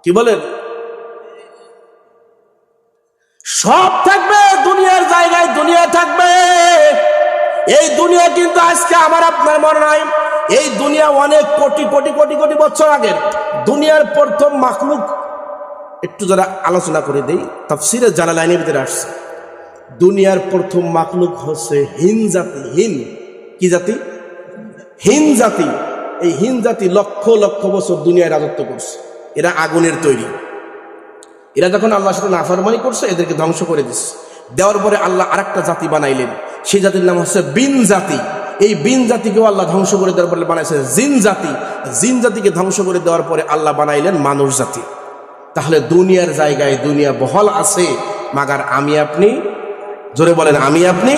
কি বলেন? সব থাকবে দুনিয়ার জায়গায়, দুনিয়া থাকবে। এই দুনিয়া কিন্তু আজকে আমার আপনার মনে নাই, এই দুনিয়া অনেক কোটি কোটি কোটি কোটি বছর আগের। দুনিয়ার প্রথম মাখলুক একটু যারা আলোচনা করে দেই, তাফসীরে জালালাইনের ভিতরে আসছে, দুনিয়ার প্রথম মাখলুক হচ্ছে হিন জাতি। হিন কি জাতি? হিন জাতি। এই হিন জাতি লক্ষ লক্ষ বছর দুনিয়ায় রাজত্ব করছে। এরা আগুনের তৈরি। এরা যখন আল্লাহর সাথে নাফরমানি করছে, এদেরকে ধ্বংস করে দিচ্ছে। দেওয়ার পরে আল্লাহ আরেকটা জাতি বানাইলেন, সেই জাতির নাম হচ্ছে বিন জাতি। এই বিন জাতিকেও আল্লাহ ধ্বংস করে দেওয়ার পরে বানাইছেন জিন জাতি। জিন জাতিকে ধ্বংস করে দেওয়ার পরে আল্লাহ বানাইলেন মানুষ জাতি। তাহলে দুনিয়ার জায়গায় দুনিয়া বহল আছে, মাগার আমি আপনি, জোরে বলেন আমি আপনি।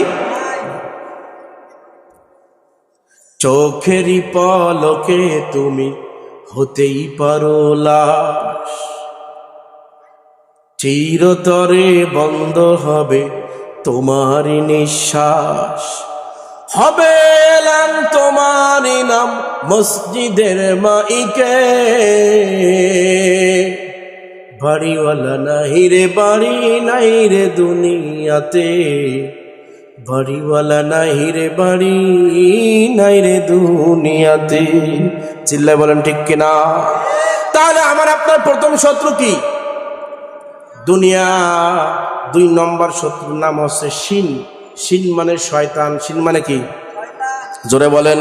চোখেরই পলকে তুমি হতেই পারো লাশ, চিরতরে বন্ধ হবে তোমারই নিঃশ্বাস, হবে এলান তোমারই নাম মসজিদের মাইকে, বাড়িওয়ালা নাই রে বাড়ি নাই রে দুনিয়াতে, বাড়িওয়ালা নাই রে বাড়ি নাই রে দুনিয়াতে। চিল্লায় বলেন ঠিক কিনা? তাহলে আমার আপনার প্রথম শত্রু কি? দুনিয়া। 2 নম্বর শত্রুর নাম হচ্ছে শিন। শিন মানে শয়তান। শিন মানে কি? জোরে বলেন।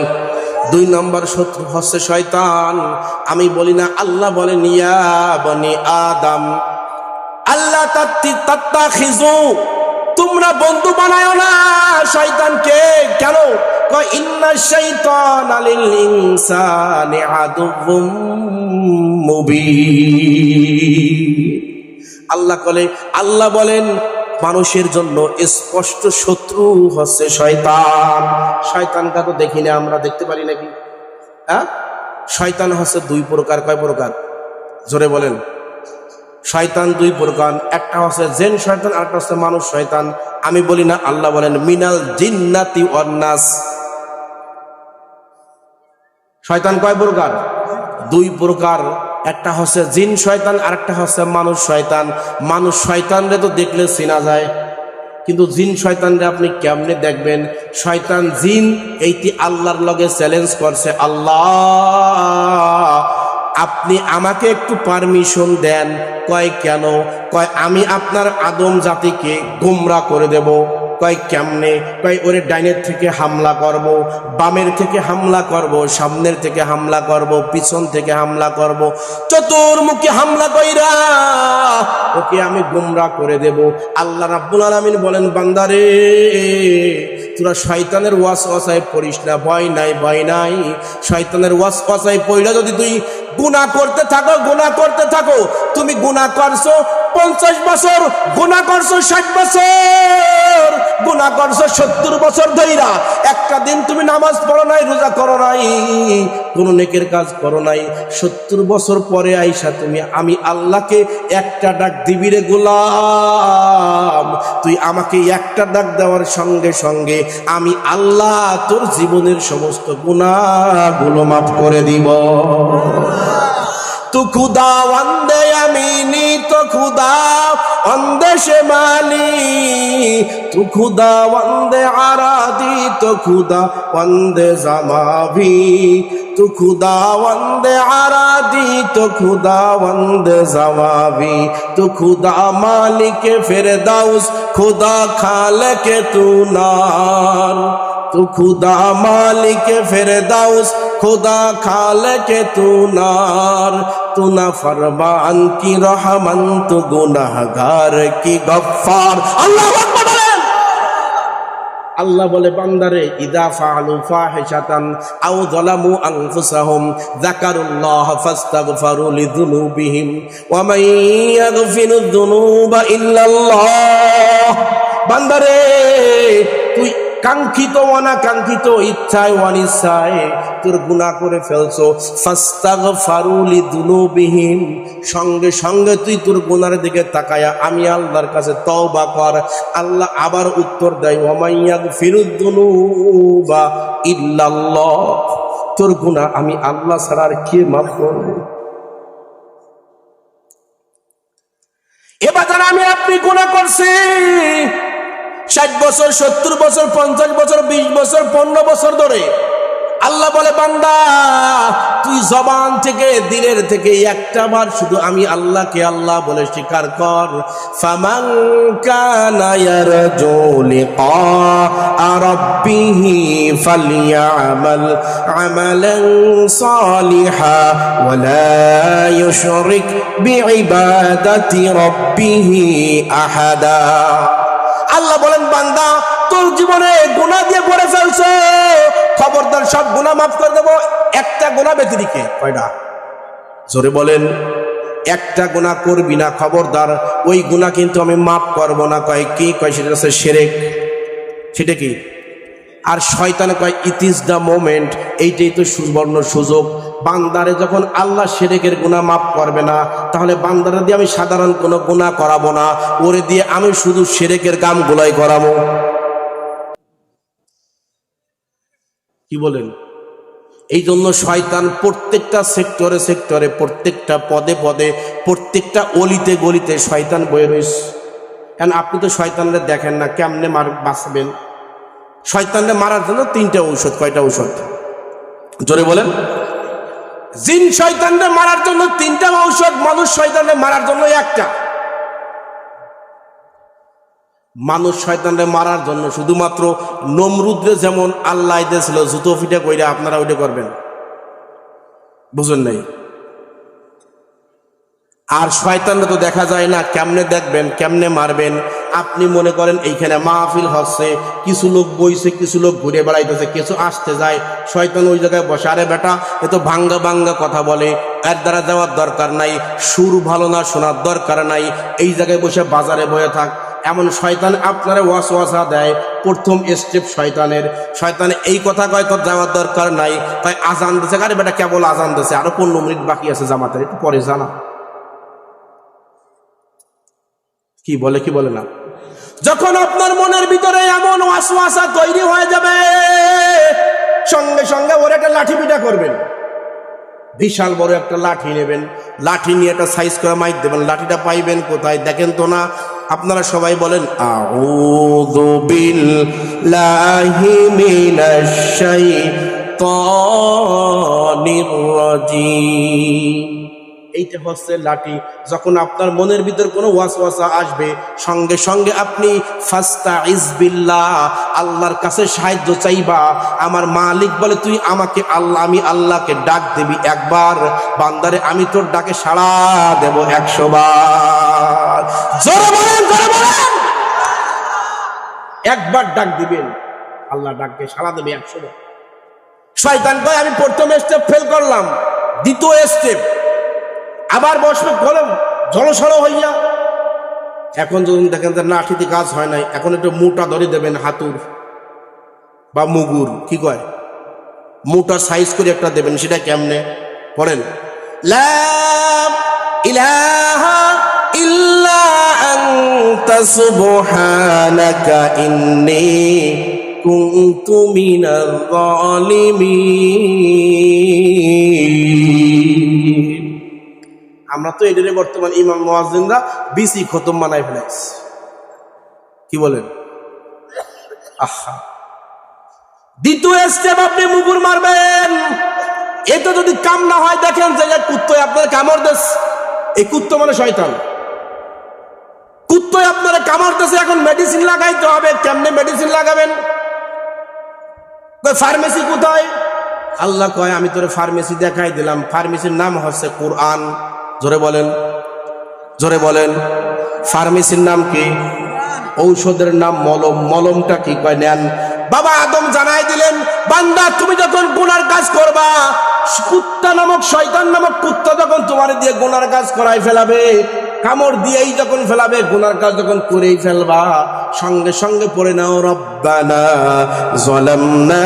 2 নম্বর শত্রু হচ্ছে শয়তান। আমি বলি না, আল্লাহ বলেন ইয়া বনি আদম আল্লাহ তাত্তাখিযু, তোমরা বন্ধু বানায়ো না শয়তানকে। কেন? কয় ইন্না শাইতানা লিল ইনসানি আদুউম মুবিন। আল্লাহ বলেন মানুষের জন্য স্পষ্ট শত্রু হচ্ছে শয়তান। শয়তানকে তো দেখি না, আমরা দেখতে পারি নাকি? হ্যাঁ, শয়তান হচ্ছে 2 প্রকার। কয় প্রকার? জোরে বলেন। শয়তান 2 প্রকার, একটা হচ্ছে জিন শয়তান, আরেকটা হচ্ছে মানুষ শয়তান। আমি বলি না, আল্লাহ বলেন মিনাল জিন্নাতি ওয়ান নাস। শয়তান কয় প্রকার? 2 প্রকার, একটা হচ্ছে জিন শয়তান, আরেকটা হচ্ছে মানুষ শয়তান। মানুষ শয়তানরে তো দেখলে চেনা যায়, কিন্তু জিন শয়তানরে আপনি কেমনে দেখবেন? শয়তান জিন এইটি আল্লাহর লগে চ্যালেঞ্জ করছে, আল্লাহ আপনি আমাকে একটু পারমিশন দেন। কয় কেন? কয় আমি আপনার আদম জাতিকে গোমরা করে দেব। কয় কেমনে? কয় ওরে ডাইনের থেকে হামলা করব, বামের থেকে হামলা করব, সামনের থেকে হামলা করব, পিছন থেকে হামলা করব, চতুর্মুখী হামলা কইরা ওকে আমি গোমরা করে দেব। আল্লাহ রাব্বুল আলামিন বলেন, বান্দারে তোরা শয়তানের ওয়াসওয়াসায় পড়িস না। ভয় নাই, ভয় নাই। শয়তানের ওয়াসওয়াসায় পড়া যদি তুই গুনাহ করতে থাকো, তুমি গুনাহ করছো 50 বছর, গুনাহ করছো 60 বছর, গুনাহ করছো 70 বছর ধইরা, একটা দিন তুমি নামাজ পড়ো নাই, রোজা করো নাই, কোন নেকের কাজ করো নাই, 70 বছর পরে আইসা তুমি আমি আল্লাহকে একটা ডাক দিবি রে গোলাম, তুই আমাকে একটা ডাক দেওয়ার সঙ্গে সঙ্গে আমি আল্লাহ তোর জীবনের সমস্ত গুনাহগুলো মাফ করে দিব। तू खुदा वंदे अमीनी तो खुदा वंदे शेमाली, तू खुदा वंदे आरादी तो खुदा वंदे जमावी, तू खुदा वंदे आरादी तो खुदा वंदे जमावी, तू खुदा मालिक फिरदौस खुदा खालिक तू नार, तू खुदा मालिक फिरदौस खुदा खालिक तू नार, तू ना फरमान की रहमान तू गुनाहगार की गफ्फार। अल्लाहू আকবার বলেন। আল্লাহ বলে বান্দারে ইদা ফাআলু ফাহিশাতান আও যালামু আনফুসাহুম যাকারুল্লাহ ফাস্তাগফারু লিযুনুবিহিম ওয়া মান ইয়াগফিরুয যুনুবা ইল্লাল্লাহ। বান্দারে তুই কাঙ্ক্ষিত অনাকাঙ্ক্ষিত ইচ্ছায় অনিচ্ছায় তোর গুনাহ করে ফেলছো, ফাস্তাগফারু লিযুনুবিহিম, সঙ্গে সঙ্গে তুই তোর গুনাহের দিকে তাকায়া আমি আল্লাহর কাছে তওবা কর। আল্লাহ আবার উত্তর দেয় ওয়া মান ইয়াগফিরুয যুনুবা ইল্লাল্লাহ, তোর গুনাহ আমি আল্লাহ ছাড়া আর কে মাফ করবে? এবার যারা আমি আপনি গুনাহ করছি 60 বছর 70 বছর 50 বছর 20 বছর 15 বছর ধরে, আল্লাহ বলে বান্দা তুই জবান থেকে দিলের থেকে একটা বার শুধু আমি আল্লাহকে আল্লাহ বলে স্বীকার কর। ফামান কানা ইয়ারজু লিকা রাব্বিহি ফালইআমাল আমালান সালিহা ওয়া লা ইউশরিক বিইবাদাতি রাব্বিহি আহাদা। আল্লাহ বলেন বান্দা তোর জীবনে গুনাহ দিয়ে ভরে ফেলছো, খবরদার সব গুনাহ মাফ করে দেবো, একটা গুনাহ ব্যতিরেকে। কয়টা? জোরে বলেন। একটা গুনাহ করবি না, খবরদার ওই গুনাহ কিন্তু আমি মাফ করব না। কয় কি? কয় সেটা হচ্ছে শিরক। সেটা কি? আর শয়তানে কয় ইট ইজ দ্য মোমেন্ট, এইটাই তো সুবর্ণ সুযোগ। বান্দারে যখন আল্লাহ শিরকের গুনাহ মাফ করবে না, তাহলে বান্দারে দিয়ে আমি সাধারণ কোনো গুনাহ করাবো না, ওরে দিয়ে আমি শুধু শিরকের কামগুলাই করাবো। কি বলেন? এই জন্য শয়তান প্রত্যেকটা সেক্টরে সেক্টরে, প্রত্যেকটা পদে পদে, প্রত্যেকটা অলিতে গলিতে শয়তান বয়ে রয়েছে। কারণ আপনি তো শয়তানরে দেখেন না, কেমনে বাঁচবেন? শয়তানরে মারার জন্য 3টা ঔষধ। কয়টা ঔষধ? জোরে বলেন। জিন শয়তানরে মারার জন্য 3টা ঔষধ, মানুষ শয়তানরে মারার জন্য একটা। মানুষ শয়তানরে মারার জন্য শুধুমাত্র নমরুদরে যেমন আল্লাহ দিয়েছিল জুতো ফিটে কইরা, আপনারা ওইটা করবেন, বুঝেন নাই? আর শয়তানরে তো দেখা যায় না, কেমনে দেখবেন, কেমনে মারবেন? আপনি মনে করেন এইখানে মাহফিল হচ্ছে, কিছু লোক বইছে, কিছু লোক ঘুরে বেড়াইতেছে, কিছু আসতে যায়, শয়তান ওই জায়গায় বসে। আরে বেটা, এ তো ভাঙ্গা ভাঙ্গা কথা বলে, এর দ্বারা যাওয়ার দরকার নাই, সুর ভালো না শোনার দরকার নাই, এই জায়গায় বসে বাজারে বয়ে থাক। এমন শয়তান আপনারা ওয়াসওয়াসা দেয়। প্রথম স্টেপ শয়তানের, শয়তান এই কথা কয় তোর যাওয়ার দরকার নাই, তাই আজান দিছে। আরে বেটা কেবল আজান দিছে, আরো 15 মিনিট বাকি আছে জামাতের, একটু পরে জানা। কি বলে কি বলে না? যখন আপনার মনের ভিতরে এমন ওয়াসওয়াসা তৈরি হয়ে যাবে, সঙ্গে সঙ্গে ওর একটা লাঠি পিটা করবেন। বিশাল বড় একটা লাঠি নেবেন, লাঠি নিয়ে একটা সাইজ করে মাইর দেবেন। লাঠিটা পাইবেন কোথায় দেখেন তো না? আপনারা সবাই বলেন আউযু বিল্লাহি মিনাশ শাইতানির রাজিম। এইটা হচ্ছে লাঠি। যখন আপনার মনের ভিতর কোনো ওয়াসওয়াসা আসবে, সঙ্গে সঙ্গে আপনি ফাস্তাইজ বিল্লাহ, আল্লাহর কাছে সাহায্য চাইবা। আমার মালিক বলে তুই আমাকে আল্লাহ, আমি আল্লাহকে ডাক দিবি একবার, বান্দারে আমি তোর ডাকে সাড়া দেব 100 বার। জোরে বলেন, জোরে বলেন। একবার ডাক দিবেন, আল্লাহ ডাককে সাড়া দেবে 100 বার। শয়তান কয় আমি প্রথম স্টেপ ফেল করলাম, দ্বিতীয় স্টেপ আবার বসবে কলম জলসড় হইয়া। এখন যদি দেখেন যে লাঠিতে কাজ হয় নাই, এখন একটু মোটা ধরে দেবেন, হাতুর বা মুগুর, কি কয়, মোটা সাইজ করে একটা দেবেন। সেটা কেমনে? পড়েন লা ইলাহা ইল্লা আনতা সুবহানাকা ইন্নী কুনতু মিনাজ জালিমিন। আমরা তো এটারে বর্তমান ইমাম মুয়াজ্জিনরা বিসি খতম বানাই ফেলাইছি। কি বলেন? আহা, দ্বিতীয় স্টেপ আপনি মুগুর মারবেন। এটা যদি কাম না হয়, দেখেন যে কুত্তয় আপনার কামড় দেশ, এই কুত্ত মানে শয়তান, কুত্তয় আপনার কামড় দেশে। এখন মেডিসিন লাগাইতে হবে। কেমনে মেডিসিন লাগাবেন? ফার্মেসি কোথায়? আল্লাহ কয় আমি তোরে ফার্মেসি দেখাই দিলাম। ফার্মেসির নাম হচ্ছে কোরআন। জোরে বলেন, জোরে বলেন। ফার্মেসির নাম কি? ঔষধের নাম মলম। মলমটা কি কয় নেন। বাবা আদম জানাই দিলেন, বান্দা তুমি যখন গুনার কাজ করবা, কুত্তা নামক শয়তান নামক কুত্তা যখন তোমার দিয়ে গুনার কাজ করাই ফেলাবে, কামড় দিয়েই যখন ফেলাবে, গুনার কাজ যখন করেই ফেলবা, সঙ্গে সঙ্গে পড়ে নাও রব্বানা যালামনা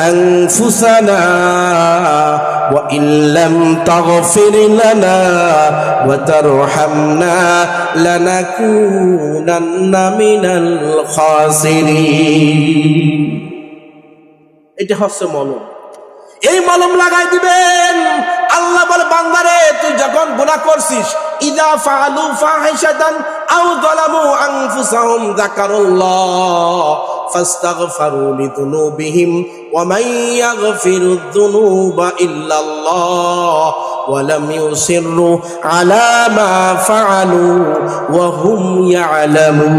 আনফুসানা ওয়া ইল্লাম তাগফির লানা ওয়া তারহামনা লানাকুনান্না মিনাল খাসিরিন। এটা হচ্ছে মলম। এই মলম লাগাই দিবেন। আল্লাহ বলে, বান্দারে তুই যখন গুনাহ করছিস, ইযা ফাআলু ফাহিশাতান আও যালামু আনফুসাহুম যাকারুল্লাহ ফাস্তাগফারু লিযুনুবিহিম ওয়া মান ইয়াগফিরুয যুনুবা ইল্লাল্লাহ ওয়া লাম ইউসিররু আলা মা ফাআলু ওয়া হুম ইয়ালামুন।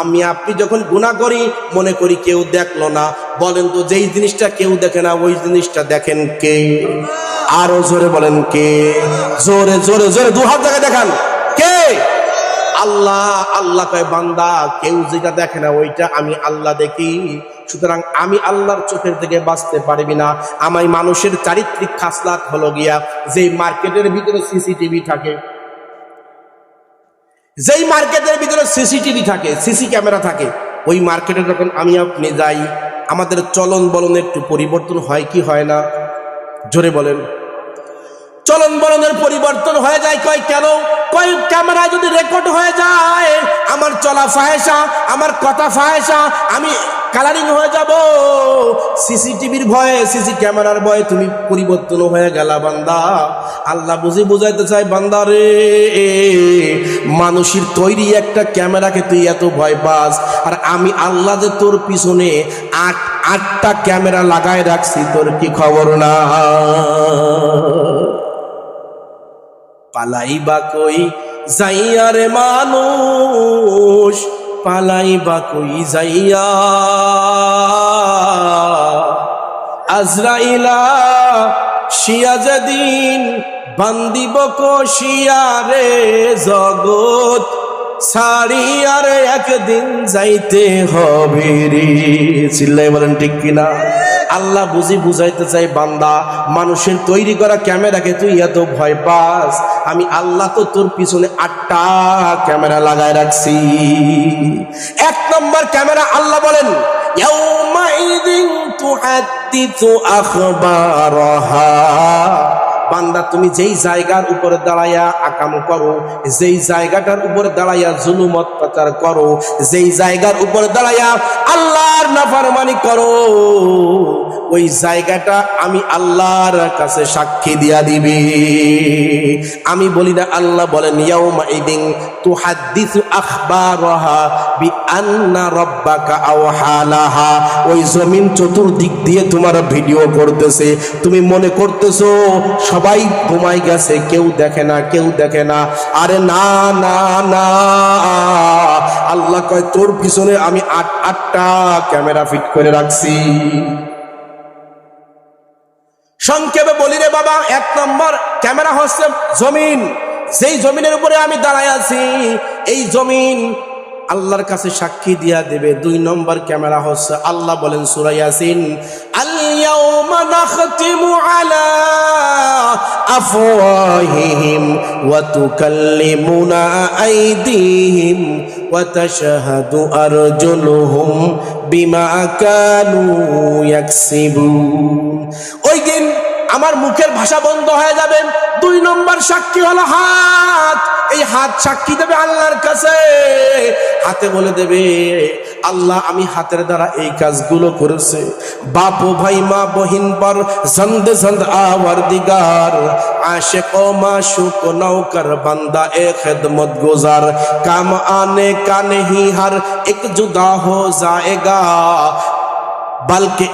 আমি আপনি যখন গুনাহ করি, মনে করি কেউ দেখলো না। বলেন তো, যেই জিনিসটা কেউ দেখে না ওই জিনিসটা দেখেন কে? আরো জোরে বলেন কে? জোরে জোরে জোরে দু হাত জায়গায় দেখান, কে? আল্লাহ। আল্লাহ কয়, বান্দা কেউ যেটা দেখে না ওইটা আমি আল্লাহ দেখি। সুতরাং আমি আল্লাহর চোখের থেকে বাঁচতে পারবি না। আমায় মানুষের চারিত্রিক খাসলাত হলো গিয়া, যেই মার্কেটের ভিতরে সিসিটিভি থাকে, যেই মার্কেটের ভিতরে সিসিটিভি থাকে, সিসি ক্যামেরা থাকে, ওই মার্কেটে যখন আমি আপনি যাই, আমাদের চলন বলনের একটু পরিবর্তন হয় কি হয় না? জোরে বলেন। চলন বলনের পরিবর্তন হয়ে যায়। কয় কেন? কয় ক্যামেরা যদি রেকর্ড হয়ে যায়, আমার চলা ফাহেসা, আমার কথা ফাহেসা, আমি কালারিং হয়ে যাব। সিসিটিভির ভয়ে, সিসি ক্যামেরার ভয়ে তুমি পরিবর্তন হয়ে গেলা বান্দা। আল্লাহ বুঝাইতে চায়, বান্দা রে, মানুষের তৈরি একটা ক্যামেরাকে তুই এত ভয় পাস, আর আমি আল্লাহ যে তোর পিছনে আটটা ক্যামেরা লাগায় রাখছি, তোর কি খবর না? পালাইবা কই যাইয়া রে মানুষ, পালাইবা কই যাইয়া, আজরাইলা শিয়া যেদিন বান্দিব কষিয়া রে, জগৎ ছাড়িয়ার একদিন যাইতে হবে রে। চিল্লাই বলেন ঠিক কিনা? আল্লাহ বুঝাইতে চাই, বান্দা মানুষের তৈরি করা ক্যামেরাকে তুই এত ভয় পাস, আমি আল্লাহ তো তোর পিছনে 8টা ক্যামেরা লাগায় রাখছি। 1 নম্বর ক্যামেরা আল্লাহ বলেন, ইয়াউমাইযিন তুহাদ্দিসু আখবারাহা। বান্দা তুমি যেই জায়গার উপরে দাঁড়াইয়া আকাম করো, যেই জায়গাটার উপরে দাঁড়াইয়া জুলুম অত্যাচার করো, যেই জায়গার উপরে দাঁড়াইয়া আল্লাহর নাফরমানি করো, ওই জায়গাটা আমি আল্লাহর কাছে সাক্ষী দিয়া দিবি। আমি বলি না, আল্লাহ বলেন ইয়াউমাইদিন তুহাদ্দিসু আখবারাহা বিআন্না রাব্বাকা আওহা লাহা। ওই জমিন চতুর্দিক দিয়ে তোমার ভিডিও করতেছে, তুমি মনে করতেছো সবাই ঘুমাই গেছে, কেউ দেখে না, কেউ দেখে না। আরে না না না, আল্লাহ কয় তোর পিছনে আমি 8টা ক্যামেরা ফিট করে রাখছি। সংক্ষেপে বলি রে বাবা, 1 নম্বর ক্যামেরা হচ্ছে জমিন। যেই জমিনের উপরে আমি দাঁড়ায় আছি, এই জমিন আল্লাহর কাছে সাক্ষী দিয়া দেবে। 2 নম্বর ক্যামেরা হচ্ছে, আল্লাহ বলেন সূরা ইয়াসিন, আল ইয়াউমা নাখতিমু আলা আফওয়াহিহিম ওয়া তুকাল্লিমুনা আইদিহিম ওয়া তাশহাদু আরজুলুহুম বিমা কানু ইয়াকসিবুন। ওই দিন আমার মুখের ভাষা বন্ধ হয়ে যাবে। 2 নম্বর সাক্ষী হলো হাত। এই হাত সাক্ষী দেবে আল্লাহর কাছে। হাতে বলে দেবে, আল্লাহ আমি হাতের দ্বারা এই কাজগুলো করেছে। বাপ ও ভাই, মা বহিন পর জন্দ জন্দ আওয়ার দিগার, আশিক ও মাশুক নৌকর বান্দা এ খিদমত গুজার, কাম আনে का नहीं हर एक जुदा हो जाएगा। बल्कि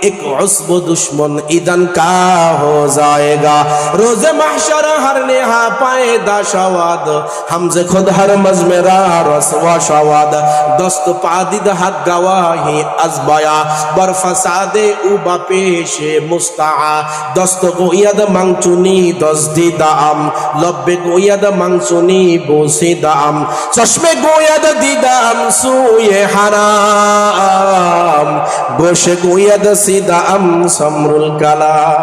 एक उस्ब दुश्मन ईदन का हो जाएगा। रोज़े महशर हर नेहा पाएदा शवाद, हमसे खुद हर मजमेरा रसवा शवाद। दस्त पादिद हद गवाही अजबाया, बर फसादे उबा पेशे मुस्ताआ। दस्त गोयद मंगचुनी दस्दी दाम, लब्बे गोयद मंगचुनी बोसी दाम। चश्मे गोयद दीदाम सुए हराम, গোশে গোয়াদ সিদাম সমরুল কালাম।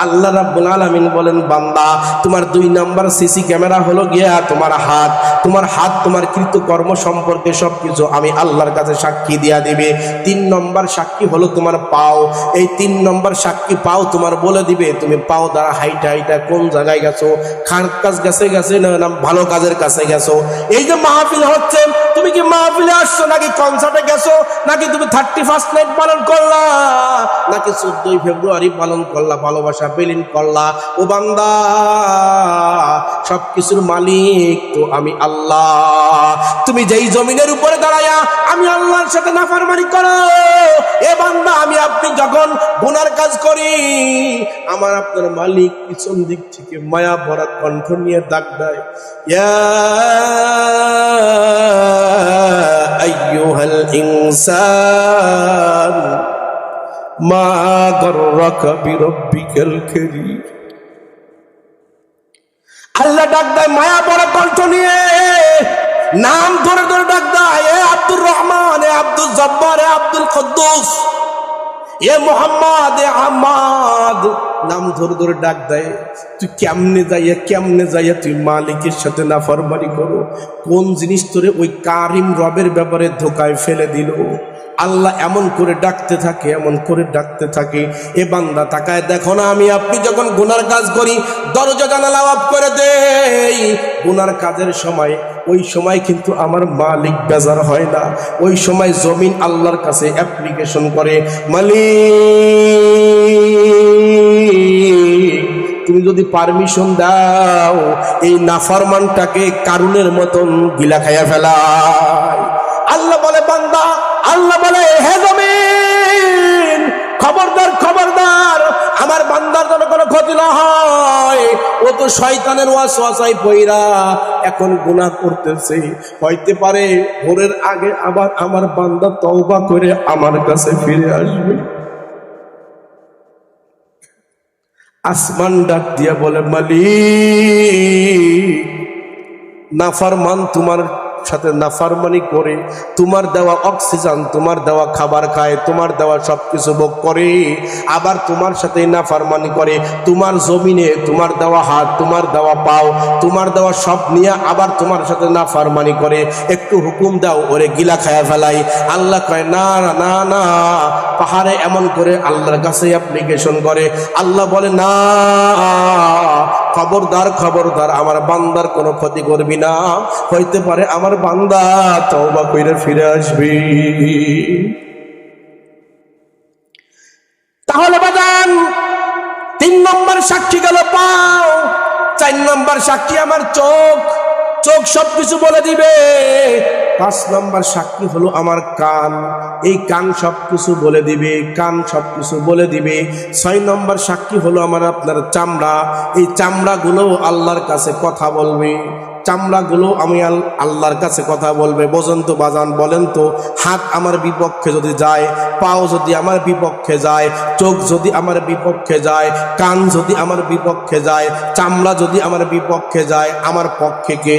আল্লাহ রাব্বুল আলামিন বলেন, বান্দা তোমার 2 নাম্বার সিসি ক্যামেরা হলো গিয়া তোমার হাত। তোমার হাত তোমার কৃতকর্ম সম্পর্কে সবকিছু আমি আল্লাহর কাছে সাক্ষী দিয়া দিবে। 3 নম্বর সাক্ষী হলো তোমার পাও। এই 3 নম্বর সাক্ষী পাও তোমার বলে দিবে তুমি পাও দ্বারা হাইটা হাইটা কোন জায়গায় গেছো, খারাপ কাজ গেছে না ভালো কাজের কাছে গেছো। এই যে মাহফিল হচ্ছে, তুমি কি মাহফিলে আসছো নাকি কনসার্টে গেছো, নাকি তুমি 31st নাইট পালন করলা, নাকি 14ই ফেব্রুয়ারি পালন করলা, ভালোবাসা বেলিন করলা? ও বান্দা, সবকিছুর মালিক তো আমি আল্লাহ। তুমি যেই জমিনের উপরে দাঁড়ায়া আমি আল্লাহর সাথে নাফরমানি করো, এ বান্দা আমি আপনি যখন গুনার কাজ করি, আমার আপনার মালিক পিছন দিক থেকে মায়া ভরা কণ্ঠ নিয়ে ডাক দেয়, ইয়া আইয়ুহাল ইনসান মা গররাকা বিরব্বিকাল কারীম। আল্লাহ ডাক দেয় মায়া ভরা কণ্ঠ নিয়ে, নাম ধরে ধরে ডাক দেয়, এ আব্দুর রহমান, এ আব্দুল জব্বার, এ আব্দুল কুদ্দুস, এ মোহাম্মদ, এ আহমদ, নাম ধরে ধরে ডাক দেয়। তুই কেমনে যাইয়া তুই মালিকের সাথে নাফরমানি করো? কোন জিনিস তোরে ওই কারিম রবের ব্যাপারে ধোকায় ফেলে দিল? আল্লাহ এমন করে ডাকতে থাকে, এমন করে ডাকতে থাকে। এ বান্দা তাকায় দেখো না, আমি আপনি যখন গুনার কাজ করি দরজা জানালা অফ করে দেই গুনার কাজের সময়, ওই সময় কিন্তু আমার মালিক বেজার হয় না। ওই সময় জমিন আল্লাহর কাছে অ্যাপ্লিকেশন করে, মালিক তুমি যদি পারমিশন দাও এই নাফরমানটাকে কারুনের মতন গিলা খাইয়া ফেলায়। আল্লাহ বলে বান্দা, আল্লাহ বলে হে জমিন, খবরদার খবরদার, আমার বান্দার যেন কোনো ক্ষতি না হয়। ও তো শয়তানের ওয়াসওয়াসায় পইরা এখন গুনাহ করতেছে, হইতে পারে ভোরের আগে আবার আমার বান্দা তওবা করে আমার কাছে ফিরে আসবে। আসমান ডাক দিয়া বলে, মালিক নাফরমান তোমার সাথে নাফরমানি করে তোমার দেওয়া অক্সিজেন, তোমার দেওয়া খাবার খায়, তোমার দেওয়া সবকিছু ভোগ করে, আবার তোমার সাথে নাফরমানি করে। তোমার জমিনে তোমার দেওয়া হাত, তোমার দেওয়া পাও, তোমার দেওয়া সব নিয়ে আবার তোমার সাথে নাফরমানি করে। একটু হুকুম দাও ওরে গিলা খায়া ফেলাই। আল্লাহ কয় না না না, পাহাড়ে এমন করে আল্লাহর কাছে অ্যাপ্লিকেশন করে। আল্লাহ বলে না, খবরদার খবরদার, আমার বান্দার কোনো ক্ষতি করবি না, হইতে পারে আমার বান্দা তওবা কইরা ফিরে আসবে। তাহলে বাজান 3 নম্বর সাক্ষী গেল পাও, 4 নম্বর সাক্ষী আমার চোখ, চোখ সবকিছু বলে দিবে। 5 নম্বর সাক্ষী হলো আমার কান, এই কান সবকিছু বলে দিবে, কান সবকিছু বলে দিবে। 6 নম্বর সাক্ষী হলো আমার আপনার চামড়া, এই চামড়াগুলো আল্লাহর কাছে কথা বলবে, চামড়াগুলো আমি আল্লাহর কাছে কথা বলবে। বোঝেন তো বাজান, বলেন তো, হাত আমার বিপক্ষে যদি যায়, পাও যদি আমার বিপক্ষে যায়, চোখ যদি আমার বিপক্ষে যায়, কান যদি আমার বিপক্ষে যায়, চামড়া যদি আমার বিপক্ষে যায়, আমার পক্ষে কে?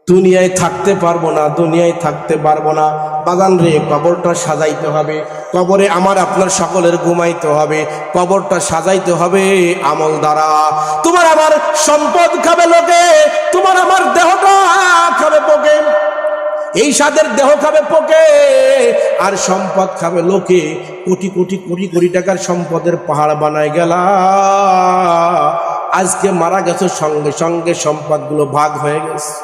দুনিয়ায় থাকতে পারবো না, দুনিয়ায় থাকতে পারবো না। বাগান রে, কবরটা সাজাইতে হবে, কবরে আমার আপনার সকলের ঘুমাইতে হবে, কবরটা সাজাইতে হবে আমল দ্বারা। তোমার আমার সম্পদ খাবে লোকে, তোমার আমার দেহটা খাবে পোকে, এই সাদের দেহ খাবে পোকে, আর সম্পদ খাবে লোকে। কোটি কোটি কোটি কোটি টাকার সম্পদের পাহাড় বানায় গেলা, আজকে মারা গেছে, সঙ্গে সঙ্গে সম্পদগুলো ভাগ হয়ে গেছে।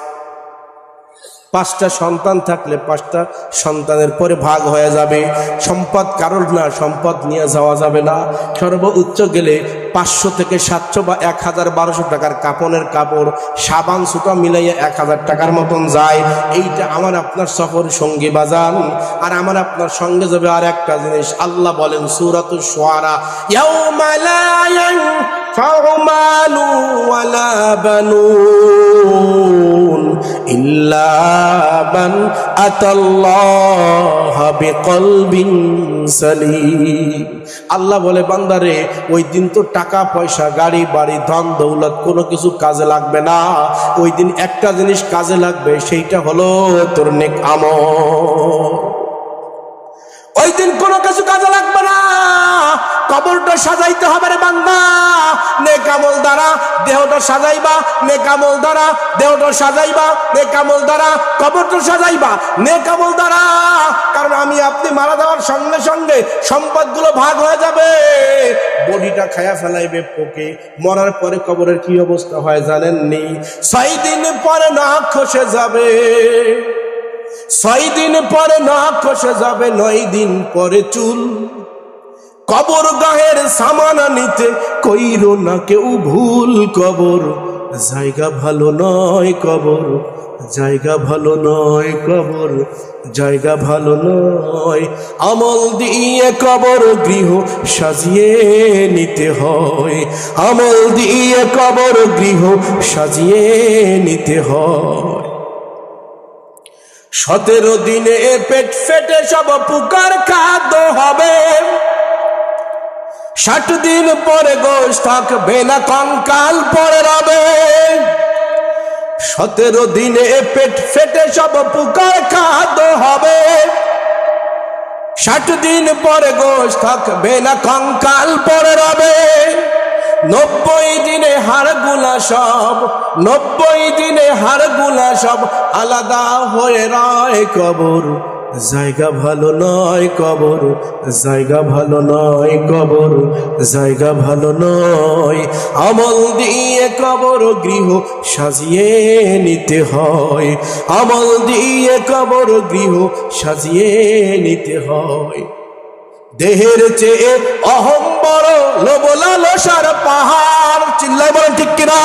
5টা সন্তান থাকলে 5টা সন্তানের পরে ভাগ হয়ে যাবে। সম্পদ কারোর না, সম্পদ নিয়ে যাওয়া যাবে না। সর্বোচ্চ গেলে 500 থেকে 700 বা 1000-1200 টাকার কাপড়ের কাপড়, সাবান সুতা মিলাইয়া 1000 টাকার মতন যায়। এইটা আমার আপনার সফর সঙ্গী বাজান। আর আমার আপনার সঙ্গে যাবে আর একটা জিনিস। আল্লাহ বলেন সূরাতুশ শুআরা, ইয়াউমা লা ইয়ানফাউ মালু ওয়ালা বানুন ইল্লা মান আতাল্লাহা বিকলবিন সালিম। আল্লাহ বলে বান্দারে ওই দিন তো টাকা পয়সা, গাড়ি বাড়ি, ধন দৌলত কোনো কিছু কাজে লাগবে না। ওই দিন একটা জিনিস কাজে লাগবে, সেইটা হলো তোর নেক আমল। ওই দিন কোনো কিছু কাজে লাগবে না। কবরটা সাজাইতে হবে রে বান্দা, নেক আমল দ্বারা দেহটা সাজাইবা, নেক আমল দ্বারা দেহটা সাজাইবা, নেক আমল দ্বারা কবরটা সাজাইবা, নেক আমল দ্বারা। কারণ আমি আপনি মারা যাওয়ার সঙ্গে সঙ্গে সম্পদগুলো ভাগ হয়ে যাবে। বডিটা খায়া ফেলাইবে পোকে। মরার পরে কবরের কি অবস্থা হয় জানেননি? 6 দিন পরে নাক খসে যাবে, 6 দিন পরে নাক খসে যাবে, 9 দিন পরে চুল। কবর গাহের সামান নিতে কইরো না কেউ ভুল। কবর জায়গা ভালো নয়, কবর জায়গা ভালো নয়, কবর জায়গা ভালো নয়। আমল দিয়ে কবর গৃহ সাজিয়ে নিতে হয়, আমল দিয়ে কবর গৃহ সাজিয়ে নিতে হয়। 17 দিনে পেট ফেটে সব পুকার খাদ্য হবে, 60 দিন পরে গোশ থাকবে না, কঙ্কাল পড়ে রবে। 17 দিনে পেট ফেটে সব পুকার খাদ্য হবে, 60 দিন পরে গোশ থাকবে না, কঙ্কাল পড়ে রবে। 90 দিনে হাড়গুলা সব, 90 দিনে হাড়গুলা সব আলাদা হয়ে রয়। কবর জায়গা ভালো নয়, কবর জায়গা ভালো নয়, কবর জায়গা ভালো নয়। আমল দিয়ে কবর গৃহ সাজিয়ে নিতে হয়, আমল দিয়ে কবর গৃহ সাজিয়ে নিতে হয়। দেহের চেয়ে অহং বড়, লোভ লালসার পাহাড়। চিল্লায় বলেন ঠিক কিনা?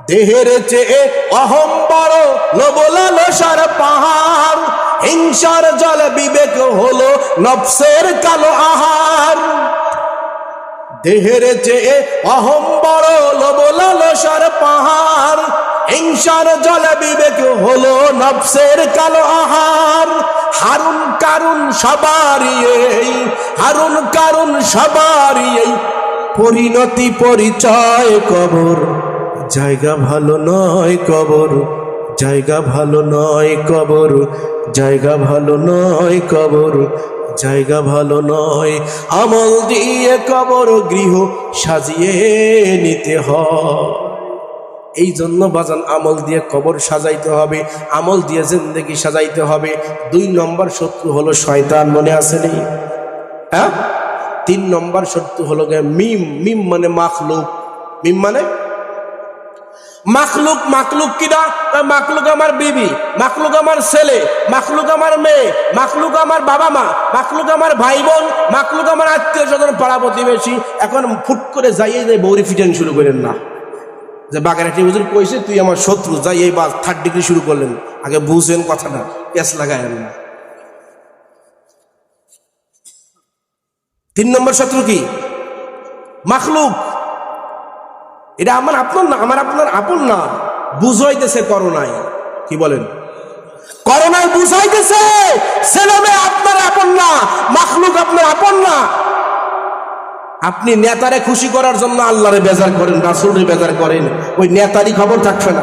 দেহের চেয়ে অহং বড়, লোভ লালসার পাহাড়। হিংসার জলে বিবেক হলো নফসের কালো আহার। দেহের চেয়ে অহং বড়, লোভ লালসার পাহাড়। হিংসার জলে বিবেক হলো নফসের কালো আহার। হারুন কারুন সবারই এই, হারুন কারুন সবারই এই পরিণতি পরিচয়। কবর জায়গা ভালো নয়, কবর জায়গা ভালো নয়, কবর জায়গা ভালো নয়, কবর জায়গা ভালো নয়। আমল দিয়ে কবর গৃহ সাজিয়ে নিতে হয়। এই জন্য বাজান আমল দিয়ে কবর সাজাইতে হবে, আমল দিয়ে জিন্দেগি সাজাইতে হবে। 2 নম্বর শত্রু হলো শয়তান, মনে আসেনি? হ্যাঁ। 3 নম্বর শত্রু হলো মিম। মিম মানে মাখলুক। মিম মানে মাখলুক। মাখলুক কিনা? মাখলুক আমার বিবি, মাখলুক আমার ছেলে, মাখলুক আমার মেয়ে, মাখলুক আমার বাবা মা, মাখলুক আমার ভাই বোন, মাখলুক আমার আত্মীয় স্বজন, পাড়া প্রতিবেশী। এখন ফুট করে যাইয়ে যায় বৌরি ফিটান শুরু করেন না, যে বাগেরহাটি হুজুর কইছে তুই আমার শত্রু, যাই এই 3rd ডিগ্রি শুরু করলেন। আগে বুঝেন কথাটা, পেঁচ লাগায়েন না। 3 নম্বর শত্রু কি? মাখলুক। এটা আমার আপন না, আমার আপনার আপন না। বুঝাইতেছে করোনায়। কি বলেন? করোনায় বুঝাইতেছে ছেলে মেয়ে আপনার আপন না, মাখলুক আপনার আপন না। আপনি নেতারে খুশি করার জন্য আল্লাহরে বেজার করেন, রাসূলরে বেজার করেন, ওই নেতারই খবর থাকবে না।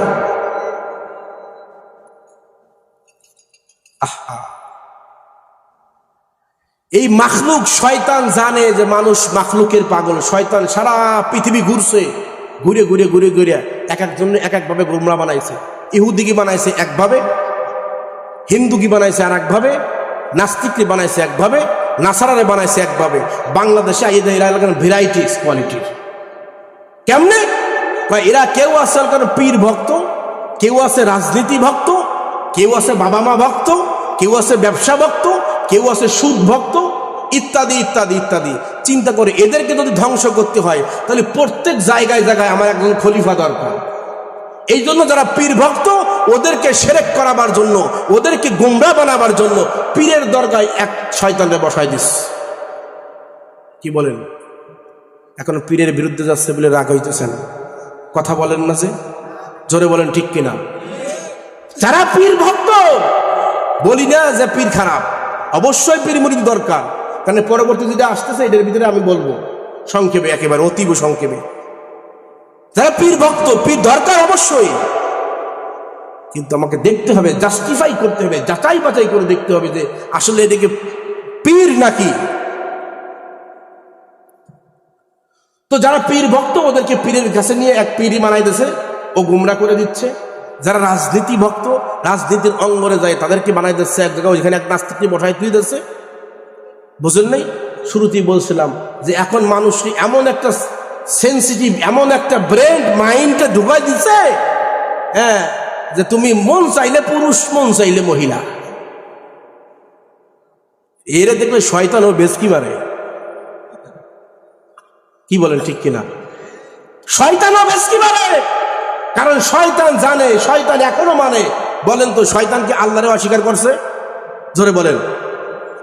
এই মাখলুক শয়তান জানে যে মানুষ মাখলুকের পাগল। শয়তান সারা পৃথিবী ঘুরছে, ঘুরে ঘুরে ঘুরে ঘুরে এক একজন এক একভাবে গোমরা বানাইছে। ইহুদি কি বানাইছে একভাবে, হিন্দু কি বানাইছে আর একভাবে, নাস্তিককে বানাইছে একভাবে, নাসারারে বানাইছে একভাবে। বাংলাদেশে এরা এলাকার ভ্যারাইটিস কোয়ালিটির। কেমনে? এরা কেউ আছে পীর ভক্ত, কেউ আছে রাজনীতি ভক্ত, কেউ আছে বাবা মা ভক্ত, কেউ আছে ব্যবসা ভক্ত, কেউ আছে সুদ ভক্ত, ইত্যাদি ইত্যাদি ইত্যাদি। চিন্তা করে এদেরকে যদি ধ্বংস করতে হয় তাহলে প্রত্যেক জায়গায় জায়গায় আমার একজন খলিফা দরকার। এই জন্য যারা পীর ভক্ত ওদেরকে শিরক করাবার জন্য, ওদেরকে গোমরাহ বানাবার জন্য পীরের দরগায় এক শয়তানকে বসায় দিস। কি বলেন? এখন পীরের বিরুদ্ধে যাচ্ছে বলে রাগ হইতেছেন, কথা বলেন না যে, জোরে বলেন ঠিক কিনা? যারা পীর ভক্ত, বলি না যে পীর খারাপ, অবশ্যই পীর মুরিদ দরকার, কারণ পরবর্তী যেটা আসতেছে এটার ভিতরে আমি বলবো সংক্ষেপে, একেবারে অতীব সংক্ষেপে। যারা পীর ভক্ত, পীর দরকার অবশ্যই, কিন্তু আমাকে দেখতে হবে, জাস্টিফাই করতে হবে, যাচাই বাছাই করে দেখতে হবে যে আসলে এদিকে পীর নাকি। তো যারা পীর ভক্ত ওদেরকে পীরের কাছে নিয়ে এক পীরই মানাই দিচ্ছে, ও গুমরা করে দিচ্ছে। যারা রাজনীতি ভক্ত, রাজনীতির অঙ্গনে যায় তাদেরকে বানাই দিচ্ছে এক জায়গায়, ওইখানে এক নাস্তিককে বসাই তুই দিচ্ছে। বুঝলেন নাই? শুরুতেই বলছিলাম যে এখন মানুষকে এমন একটা সেন্সিটিভ, এমন একটা ব্রেন মাইন্ডকে ঢুকাই দিচ্ছে, হ্যাঁ, যে তুমি মন চাইলে পুরুষ, মন চাইলে মহিলা। এরে দেখলে শয়তান ও বেশকি মারে। কি বলেন ঠিক কিনা? শয়তান ও বেশকি মারে, কারণ শয়তান জানে, শয়তান এখনো মানে। বলেন তো, শয়তানকে আল্লাহরে অস্বীকার করছে? জোরে বলেন,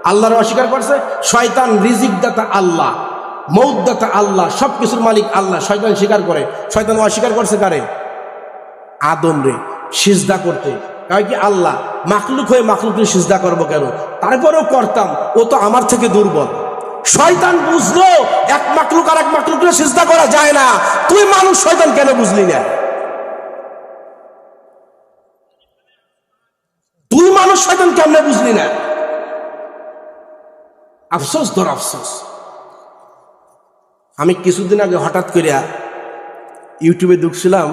আল্লাহরে অস্বীকার করছে? শয়তান রিজিক দাতা আল্লাহ, মৌত দাতা আল্লাহ, সবকিছুর মালিক আল্লাহ, শয়তান স্বীকার করে। শয়তান অস্বীকার করছে কারে? আদম রে, সিজদা করতে। কারণ কি আল্লাহ মাখলুক হয়ে মাখলুককে সিজদা করবো কেন? তারপরেও করতাম, ও তো আমার থেকে দুর্বল। শয়তান বুঝলো এক মাখলুক আর এক মাখলুককে সিজদা করা যায় না। তুই মানুষ, শয়তান কেন বুঝলি না? তুই মানুষ, শয়তান কেমনে বুঝলি না? আফসোস ধর আফসোস। আমি কিছুদিন আগে হঠাৎ করিয়া ইউটিউবে ঢুকছিলাম,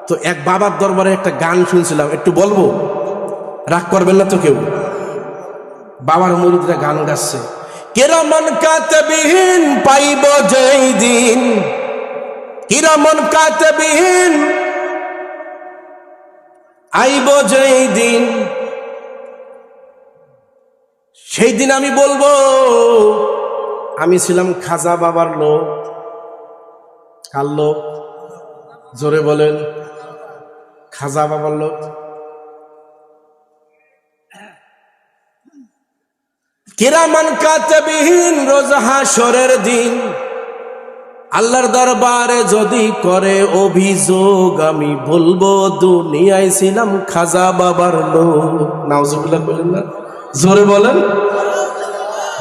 তো এক বাবার দরবারে একটা গান শুনছিলাম, একটু বলবো? রাগ করবেন না তো কেউ? বাবার মুরিদরা গান গাচ্ছে, কিরামান কাতিবিন পাইব যেই দিন, কিরামান কাতিবিন আইব যেই দিন, সেই দিন আমি বলবো আমি ছিলাম খাজা বাবার লোক। কার লোক? জোরে বলেন। খাজা বাবার লোক। কিরামান কাতিবিন রোজ হাসরের দিন আল্লাহর দরবারে যদি করে অভিযোগ, আমি বলবো দুনিয়ায় ছিলাম খাজা বাবার লোক। নাউজুবিল্লাহ বলেন না? জোরে বলেন।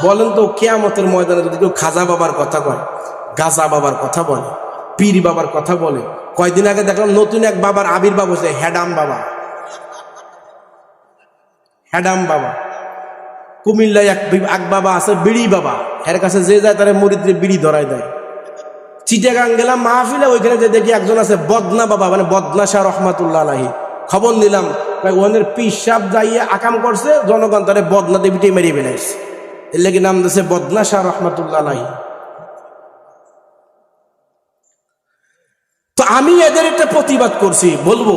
বলেন তো, কিয়ামতের ময়দানে যদি কেউ খাজা বাবার কথা কয়, গাজা বাবার কথা বলে, পীর বাবার কথা বলে, কয়দিন আগে দেখলাম নতুন এক বাবার আবির্ভাব হয়েছে, হেডাম বাবা। হেডাম বাবা কুমিল্লায় এক বাবা আছে, বিড়ি বাবা। এর কাছে যে যায় তারা মুরিদরে বিড়ি ধরাই দেয়। চিটাগাং গেলাম মাহফিলে, ওইখানে যে দেখি একজন আছে বদনা বাবা, মানে বদনা শাহ রহমাতুল্লাহ আলাইহি। খবর নিলাম, ওদের পিসাব যাইয়ে আকাম করছে, জনগণ তারে বদনা দেবীটাই মেরিয়ে ফেলাইছে। এর লেগে নাম দিয়েছে বদনা শাহ রহমাতুল্লাহ আলাইহি। তো আমি এদের একটা প্রতিবাদ করছি, বলবো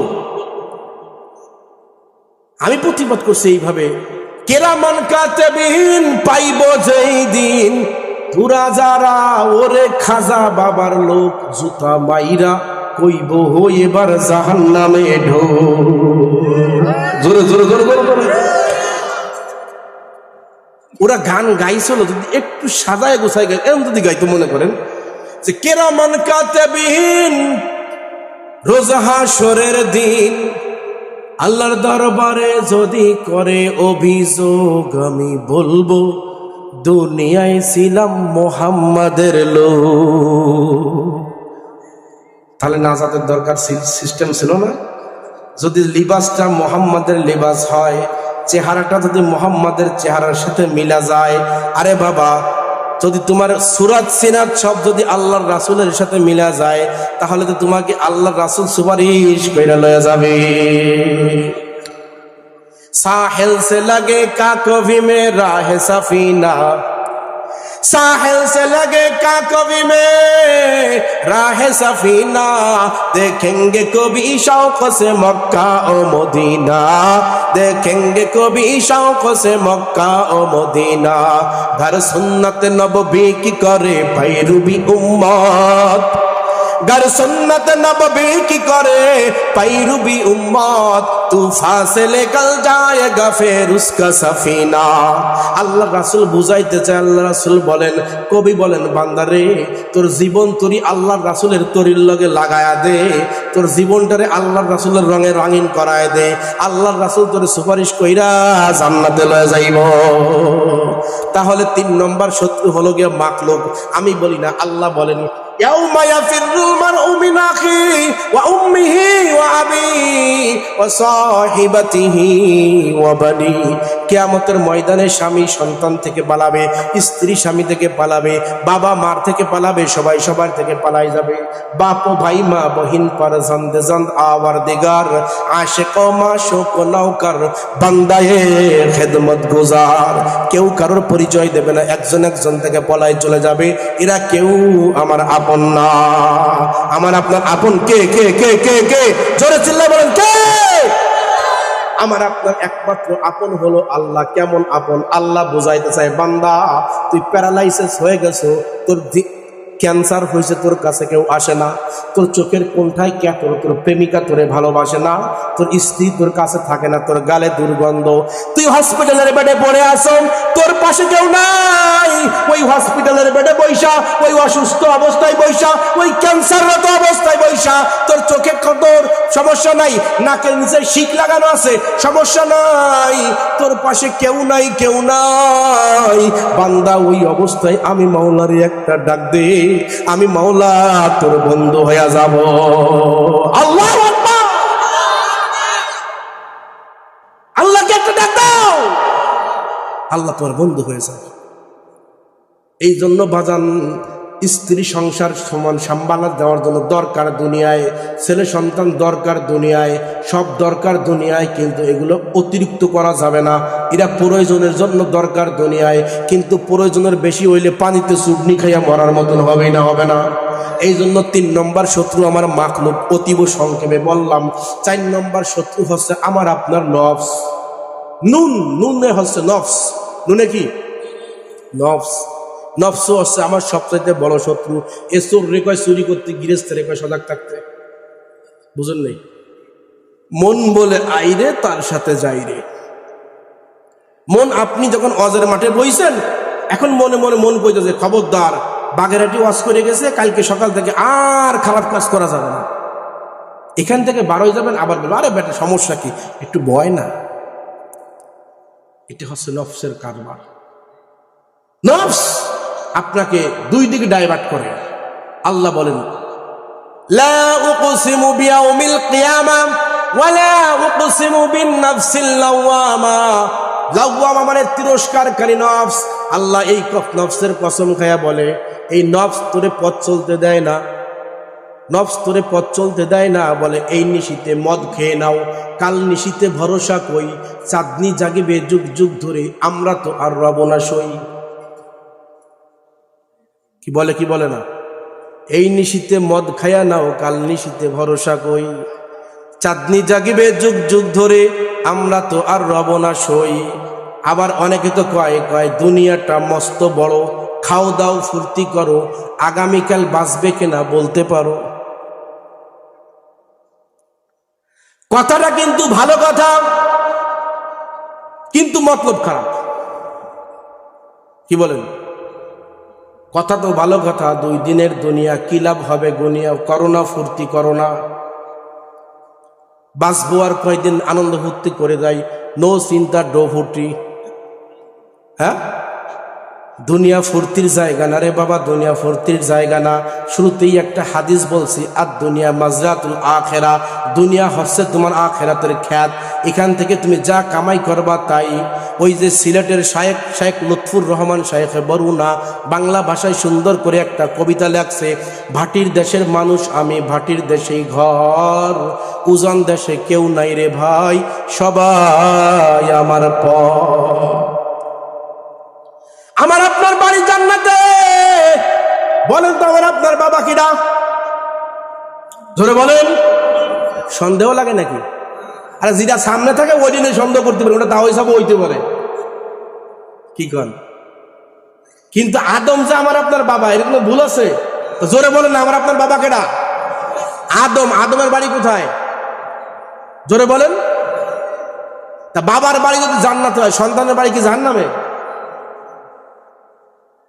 আমি প্রতিবাদ করছি এইভাবে, কিরামান কাতিবিন পাইব যেই দিন, তোরা যারা ওরে খাজা বাবার লোক, জুতা মাইরা কইব এবার জাহান্নামে ঢো। জোরে জোরে জোরে জোরে জোরে। ওরা গান গাইছিল, যদি একটু সাজায় গোছায় গাই, এমন যদি গাইতো, মনে করেন যে কিরামান কাতিবিন রোজ হাসরের দিন আল্লাহর দরবারে যদি করে অভিযোগ, আমি বলবো দুনিয়ায় ছিলাম মোহাম্মদের লোক। তাহলে নাজাতের দরকার সিস্টেম ছিল না? যদি লিবাসটা মোহাম্মদের লিবাস হয়, চেহারাটা যদি মোহাম্মদের চেহারার সাথে মিলা যায়, আরে বাবা, যদি তোমার সুরাত সিনাত সব যদি আল্লাহর রাসূলের সাথে মিলা যায়, তাহলে তো তোমাকে আল্লাহর রাসূল সুপারিশ কইরা লয়ে যাবে। साहिल से लगे का कभी में राह सफीना, साहिल से लगे का कभी में राहे सफीना, देखेंगे कभी शौक से मक्का ओ मदीना, देखेंगे कभी शौक से मक्का ओ मदीना। घर सुन्नत नबवी की करे पैरवी उम्मत, घर सुन्नत नबवी की करे पैरवी उम्मत, तूफान से लेकर जाएगा फिर उसका सफीना। আল্লাহ রাসূল বুঝাইতে চায়, আল্লাহ রাসূল বলেন, কবি বলেন, বান্দারে তোর জীবন তোরই আল্লাহ রাসূলের তরির লগে লাগায়া দে, তোর জীবনটারে আল্লাহ রাসূলের রঙে রঙিন করায় দে, আল্লাহ রাসূল তোর সুপারিশ কইরা জান্নাতে লয়ে যাইব। তাহলে ৩ নম্বর শত্রু হলো গিয়ে মাখলুক। আমি বলি না, আল্লাহ বলেন ইয়াউমা ইয়াফিরুল মারউ মিন আখিহি ওয়া উম্মিহি ওয়া আবিহি ওয়া সাহিবাতিহি ওয়া বানি। কিয়ামতের ময়দানে স্বামী সন্তান থেকে পালাবে, স্ত্রী স্বামী থেকে পালাবে, বাবা মার থেকে পালাবে, সবাই সবার থেকে পালাই যাবে। বাপ ও ভাই, মা বহিন, পর জন্দ জন্দ আওয়ার দিগার, আশিক ও মাশুক নৌকর, বান্দায়ে খেদমত গুজার। কেউ কারোর পরিচয় দেবে না, একজন একজন থেকে পলাই চলে যাবে। এরা কেউ আমার আপন না। আমার আপনার আপন কে? কে কে কে কে? জোরে চিল্লায় বলেন কে? আমার আপনার একমাত্র আপন হলো আল্লাহ। কেমন আপন? আল্লাহ বুঝাইতে চায়, বান্দা তুই প্যারালাইসিস হয়ে গেছো, তোর ক্যান্সার হয়েছে, তোর কাছে কেউ আসে না, তোর চোখের কোণঠায় ক্যাটর, তোর প্রেমিকা তোরে ভালোবাসে না, তোর স্ত্রী তোর কাছে থাকে না, তোর গালে দুর্গন্ধ, তুই হসপিটালের বেডে পড়ে আসো, তোর পাশে কেউ নাই, ওই হসপিটালের বেডে বৈশা, ওই অসুস্থ অবস্থায় বৈশা, ওই ক্যান্সাররত অবস্থায় বৈশা, তোর চোখে তোর সমস্যা নাই, নাকের নিচে শিক লাগানো আছে, সমস্যা নাই, তোর পাশে কেউ নাই, কেউ নাই। বান্দা ওই অবস্থায় আমি মাওলারে একটা ডাক দে, আমি মাওলা তোর বন্ধু হয়ে যাব। আল্লাহু আকবার। আল্লাহকে একটা ডাক দাও, আল্লাহ তোর বন্ধু হয়ে যাবে। এই জন্য বাজান, স্ত্রী সংসার সমান সাম্বালা দেওয়ার জন্য দরকার দুনিয়ায়, ছেলে সন্তান দরকার দুনিয়ায়, সব দরকার দুনিয়ায়, কিন্তু এগুলো অতিরিক্ত করা যাবে না। এরা প্রয়োজনের জন্য দরকার দুনিয়ায়, কিন্তু প্রয়োজনের বেশি হইলে পানিতে চুবনি খাইয়া মরার মতন হবে না, হবে না। এই জন্য ৩ নম্বর শত্রু আমার মাখলুক, অতীব সংক্ষেপে বললাম। ৪ নম্বর শত্রু হচ্ছে আমার আপনার নফস। নুনে হচ্ছে নফস। নুনে কি? নফস। নফস হচ্ছে আমার সবচাইতে বড় শত্রু। এ চোর রে কয় চুরি করতে, গৃহস্থের কয় সজাগ থাকতে। বুঝেন নাই? মন বলে আইরে, তার সাথে যাইরে। মন, আপনি যখন অজের মাঠে বইছেন, এখন মনে মনে মন কইতেছে খবরদার, বাগেরহাটি ওয়াজ করে গেছে, কালকে সকাল থেকে আর খারাপ কাজ করা যাবে না। এখান থেকে বার হয়ে যাবেন, আবার বলবো আরে বেটা সমস্যা কি, একটু ভয় না। এটা হচ্ছে নফসের কারবার। নফস আপনাকে দুই দিকে ডাইভার্ট করে। আল্লাহ বলেন, লা উকসিমু বিয়াউমিল কিয়ামা ওয়া লা উকসিমু বিন-নাফসিল লাওয়ামা। লাওয়ামা মানে তিরস্কারকারী নফস। আল্লাহ এই নফসের কসম খায়া বলে, এই নফস তোরে পথ চলতে দেয় না, নফস তোরে পথ চলতে দেয় না। বলে এই নিশিতে মদ খেয়ে নাও, কাল নিশিতে ভরসা কই, চাঁদনি জাগিবে যুগ যুগ ধরে, আমরা তো আর রব না সই। কি বলে, কি বলে না? এই নিশিতে মদ খায়া নাও, কাল নিশিতে ভরসা কই, চাঁদনি জাগিবে যুগ যুগ ধরে, আমরা তো আর রব না সই। আবার অনেকে তো কয় কয় দুনিয়াটা মস্ত বড়, খাও দাও ফুর্তি করো, আগামীকাল বাঁচবে কিনা বলতে পারো। কথাটা কিন্তু ভালো কথা, কিন্তু মতলব খারাপ। কি বলেন? কথা তো ভালো কথা, 2 দিনের দুনিয়া, কি লাভ হবে গুনিয়া, করোনা ফুর্তি করোনা, বাঁচবো আর কয়দিন, আনন্দ ফুর্তি করে যাই, নো চিন্তা ডো ফুর্তি। হ্যাঁ, দুনিয়া ফুর্তির জায়গা না রে বাবা, দুনিয়া ফুর্তির জায়গা না। শুরুতেই একটা হাদিস বলছি, আর দুনিয়া মাজরাতুল আখেরা, দুনিয়া হচ্ছে তোমার আখেরাতের খ্যাত। এখান থেকে তুমি যা কামাই করবা তাই। ওই যে সিলেটের শায়েখ লুৎফুর রহমান শায়েখে বরুণা বাংলা ভাষায় সুন্দর করে একটা কবিতা লেখছে, ভাটির দেশের মানুষ আমি, ভাটির দেশেই ঘর, উজান দেশে কেউ নাই রে ভাই, সবাই আমার পর। আমার আপনার বাড়ি জান্নাতে। বলেন তো আমার আপনার বাবা কিনা? জোরে বলেন। সন্দেহ লাগে নাকি? আরে যেটা সামনে থাকে ওই দিনে সন্দেহ করতে পারে, ওটা তাও হিসাবে হইতে পারে, কি কন? কিন্তু আদম যে আমার আপনার বাবা, এরকম ভুল আছে? তো জোরে বলেন, আমার আপনার বাবা কেডা? আদম। আদমের বাড়ি কোথায়? জোরে বলেন। তা বাবার বাড়ি যদি জান্নাতে হয়, সন্তানের বাড়ি কি জাহান্নামে?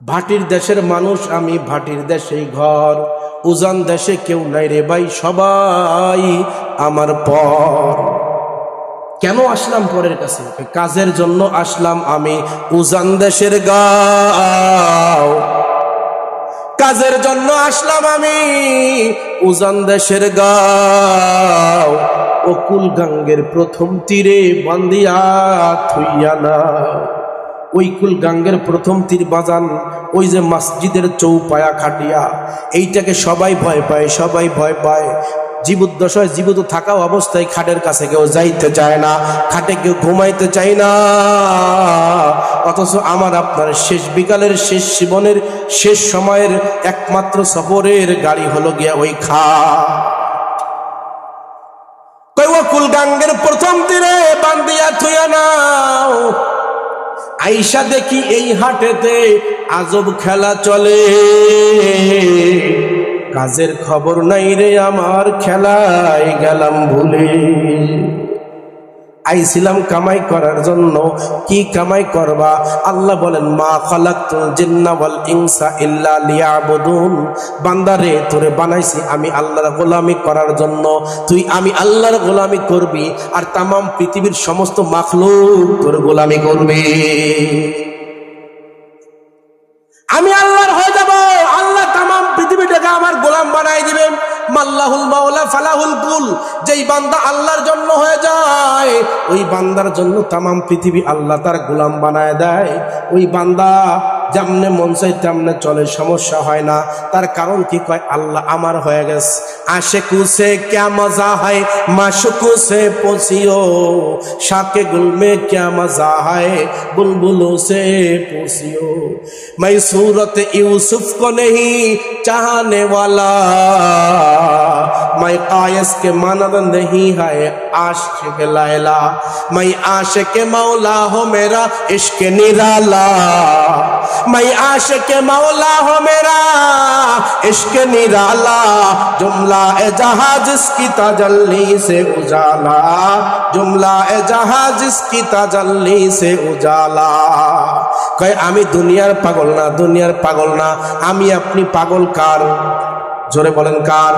ভাটির দেশের মানুষ আমি, ভাটির দেশেই ঘর, উজান দেশে কেউ নাই রে ভাই, সবাই আমার পর। কেন আসলাম পরের কাছে? কাজের জন্য আসলাম আমি উজান দেশের গাঁও, কাজের জন্য আসলাম আমি উজান দেশের গাঁও, অকুল গাঙ্গের প্রথম তীরে বান্দিয়া থুইয়া না। ওই কুল গাঙ্গের প্রথম তীর বাজান, ওই যে মসজিদের চৌপায়া খাটিয়া, এইটাকে সবাই ভয় পায়, সবাই ভয় পায়। জীবদ্দশায় জীবিত থাকা অবস্থায় খাটের কাছে কেউ যাইতে চায় না, খাটে কেউ ঘুমাইতে চায় না। অথচ আমার আপনার শেষ বিকালের, শেষ জীবনের, শেষ সময়ের একমাত্র সফরের গাড়ি হলো গিয়া ওই কুল গাঙ্গের প্রথম তীরে বান্দিয়া থুইয়া নাও। আইসা দেখি এই হাটেতে আজব খেলা চলে, কাজের খবর নাই রে আমার, খেলায় গেলাম ভুলে। আইছিলাম কামাই করার জন্য, কি কামাই করবা? আল্লাহ বলেন, মা খালাকতুল জিন্না ওয়াল ইনসা ইল্লা লিয়াবুদুন। বান্দারে, তোরে বানাইছি আমি আল্লাহর গোলামি করার জন্য, তুই আমি আল্লাহর গোলামি করবি, আর তামাম পৃথিবীর সমস্ত মাখলুক তোর গোলামি করবে। আমি আল্লাহর হয়ে যাব, আল্লাহ তামাম পৃথিবীটাকে আমার গোলাম বানাই দিবেন। মাল্লাহুল মাওলা ফালাহুল কুল। যেই বান্দা আল্লাহর জন্য হয়ে যায়, ওই বান্দার জন্য তামাম পৃথিবী আল্লাহ তার গোলাম বানায় দেয়। ওই বান্দা যেমনে মন চাই তেমনে চলে, সমস্যা হয় না। তার কারণ কি? কয় আল্লাহ আমার হয়ে গেছে। আশিকু সে ক্যা মজা হয়, মাশুকু সে পছিও, শাকে গুল মে ক্যা মজা হয়, বুলবুলো সে পছিও। मैं सूरत यूसुफ को नहीं चाहने वाला, मैं कायस के मानद नहीं है आशिक लैला, मैं आशिक मौला हो मेरा इश्क निराला, मैं आशिक मौला हो मेरा इश्क निराला, जुमला ए जहां जिसकी तजल्ली से उजाला, जुमला ए जहां जिसकी तजल्ली से उजाला। कहे आमी दुनियार पागल ना, दुनियार पागल ना, आमी अपनी पागल कार? জোরে বলেন কার?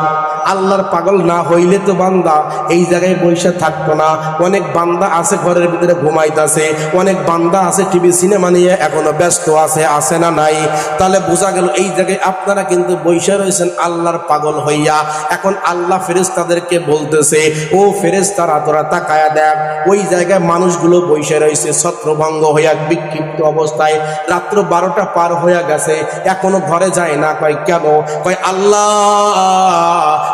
আল্লাহর পাগল না হইলে তো বান্দা এই জায়গায় বসে থাকতো না। অনেক বান্দা আছে ঘরের ভিতরে ঘুমাইতেছে, অনেক বান্দা আছে টিভি সিনেমা নিয়ে এখনো ব্যস্ত আছে, আছে না নাই? তাহলে বোঝা গেল এই জায়গায় আপনারা কিন্তু বসে রয়েছেন আল্লাহর পাগল হইয়া। এখন আল্লাহ ফেরেশতাদেরকে বলতেছে, ও ফেরেশতারা তোরা তাকায়া দেখ, ওই জায়গায় মানুষগুলো বসে রয়েছে ছত্রভঙ্গ হইয়া, বিক্ষিপ্ত অবস্থায়। রাত্র 12টা পার হইয়া গেছে, এখনো ঘরে যায় না। কয় কেন? কয় আল্লাহ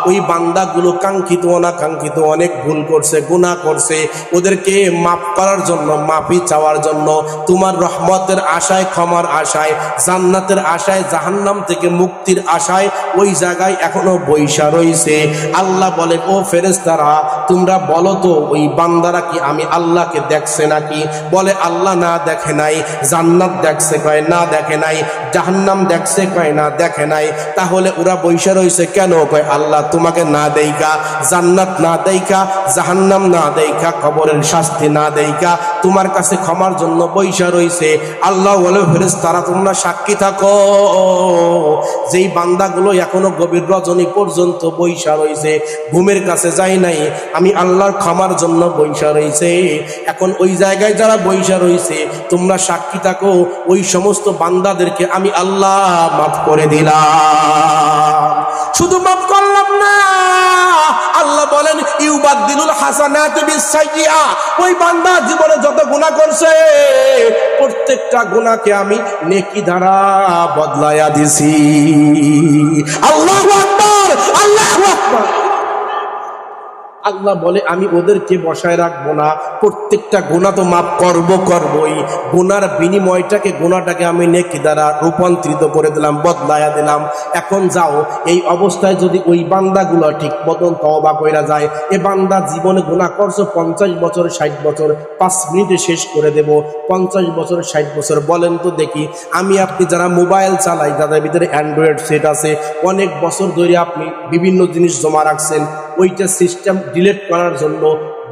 ওই বান্দাগুলো কাঙ্ক্ষিত অনাকাঙ্ক্ষিত অনেক ভুল করছে, গুনাহ করছে, ওদেরকে মাফ করার জন্য, মাফি চাওয়ার জন্য, তোমার রহমতের আশায়, ক্ষমার আশায়, জান্নাতের আশায়, জাহান্নাম থেকে মুক্তির আশায় ওই জায়গায় এখনো বৈশা রয়েছে। আল্লাহ বলে, ও ফেরেশতারা তোমরা বলো তো, ওই বান্দারা কি আমি আল্লাহকে দেখছে নাকি? বলে আল্লাহ না দেখে নাই। জান্নাত দেখছে? কয় না দেখে নাই। জাহান্নাম দেখছে? কয় না দেখে নাই। তাহলে ওরা বৈশা রয়েছে কেন? কয় আল্লাহ তোমাকে না দেইকা, জান্নাত না দেইকা, জাহান্নাম না দেইকা, কবরের শাস্তি না দেইকা তোমার কাছে ক্ষমার জন্য বৈশা রয়েছে। আল্লাহ বলে, ফেরেশতারা তোমরা সাক্ষী থাকো, যেই বান্দাগুলো এখনো গভীর রজনী পর্যন্ত বৈশা রয়েছে, ঘুমের কাছে যায় নাই, আমি আল্লাহর ক্ষমার জন্য বৈশা রয়েছে। এখন ওই জায়গায় যারা বৈশা রয়েছে, তোমরা সাক্ষী থাকো, ওই সমস্ত বান্দাদেরকে আমি আল্লাহ মাফ করে দিলাম। শুধু মাফ করলাম না, আল্লাহ বলেন ইউবাদদিলুল হাসানাতি বিসসাইয়্যিআ। ওই বান্দা জীবনে যত গুনাহ করছে, প্রত্যেকটা গুনাহকে আমি নেকি দ্বারা বদলায়া দিছি। আল্লাহু আকবার, আল্লাহু আকবার। আল্লাহ বলে আমি ওদেরকে বসায় রাখবো না, প্রত্যেকটা গুনাহ তো মাফ করবই। গুনার বিনিময়টাকে, গুনাহটাকে আমি নেকি দ্বারা রূপান্তরিত করে দিলাম, বদলায়া দিলাম। এখন যাও, এই অবস্থায় যদি ওই বান্দাগুলো ঠিক মতন তওবা কইরা যায়, এ বান্দা জীবনে গুনাহ করছো 50 বছর 60 বছর, 5 মিনিটে শেষ করে দেব। 50 বছর 60 বছর বলেন তো দেখি, আমি আপনি যারা মোবাইল চালাই, যাদের ভিতরে অ্যান্ড্রয়েড সেট আছে, অনেক বছর ধরে আপনি বিভিন্ন জিনিস জমা রাখছেন, ওইটা সিস্টেম ডিলিট করার জন্য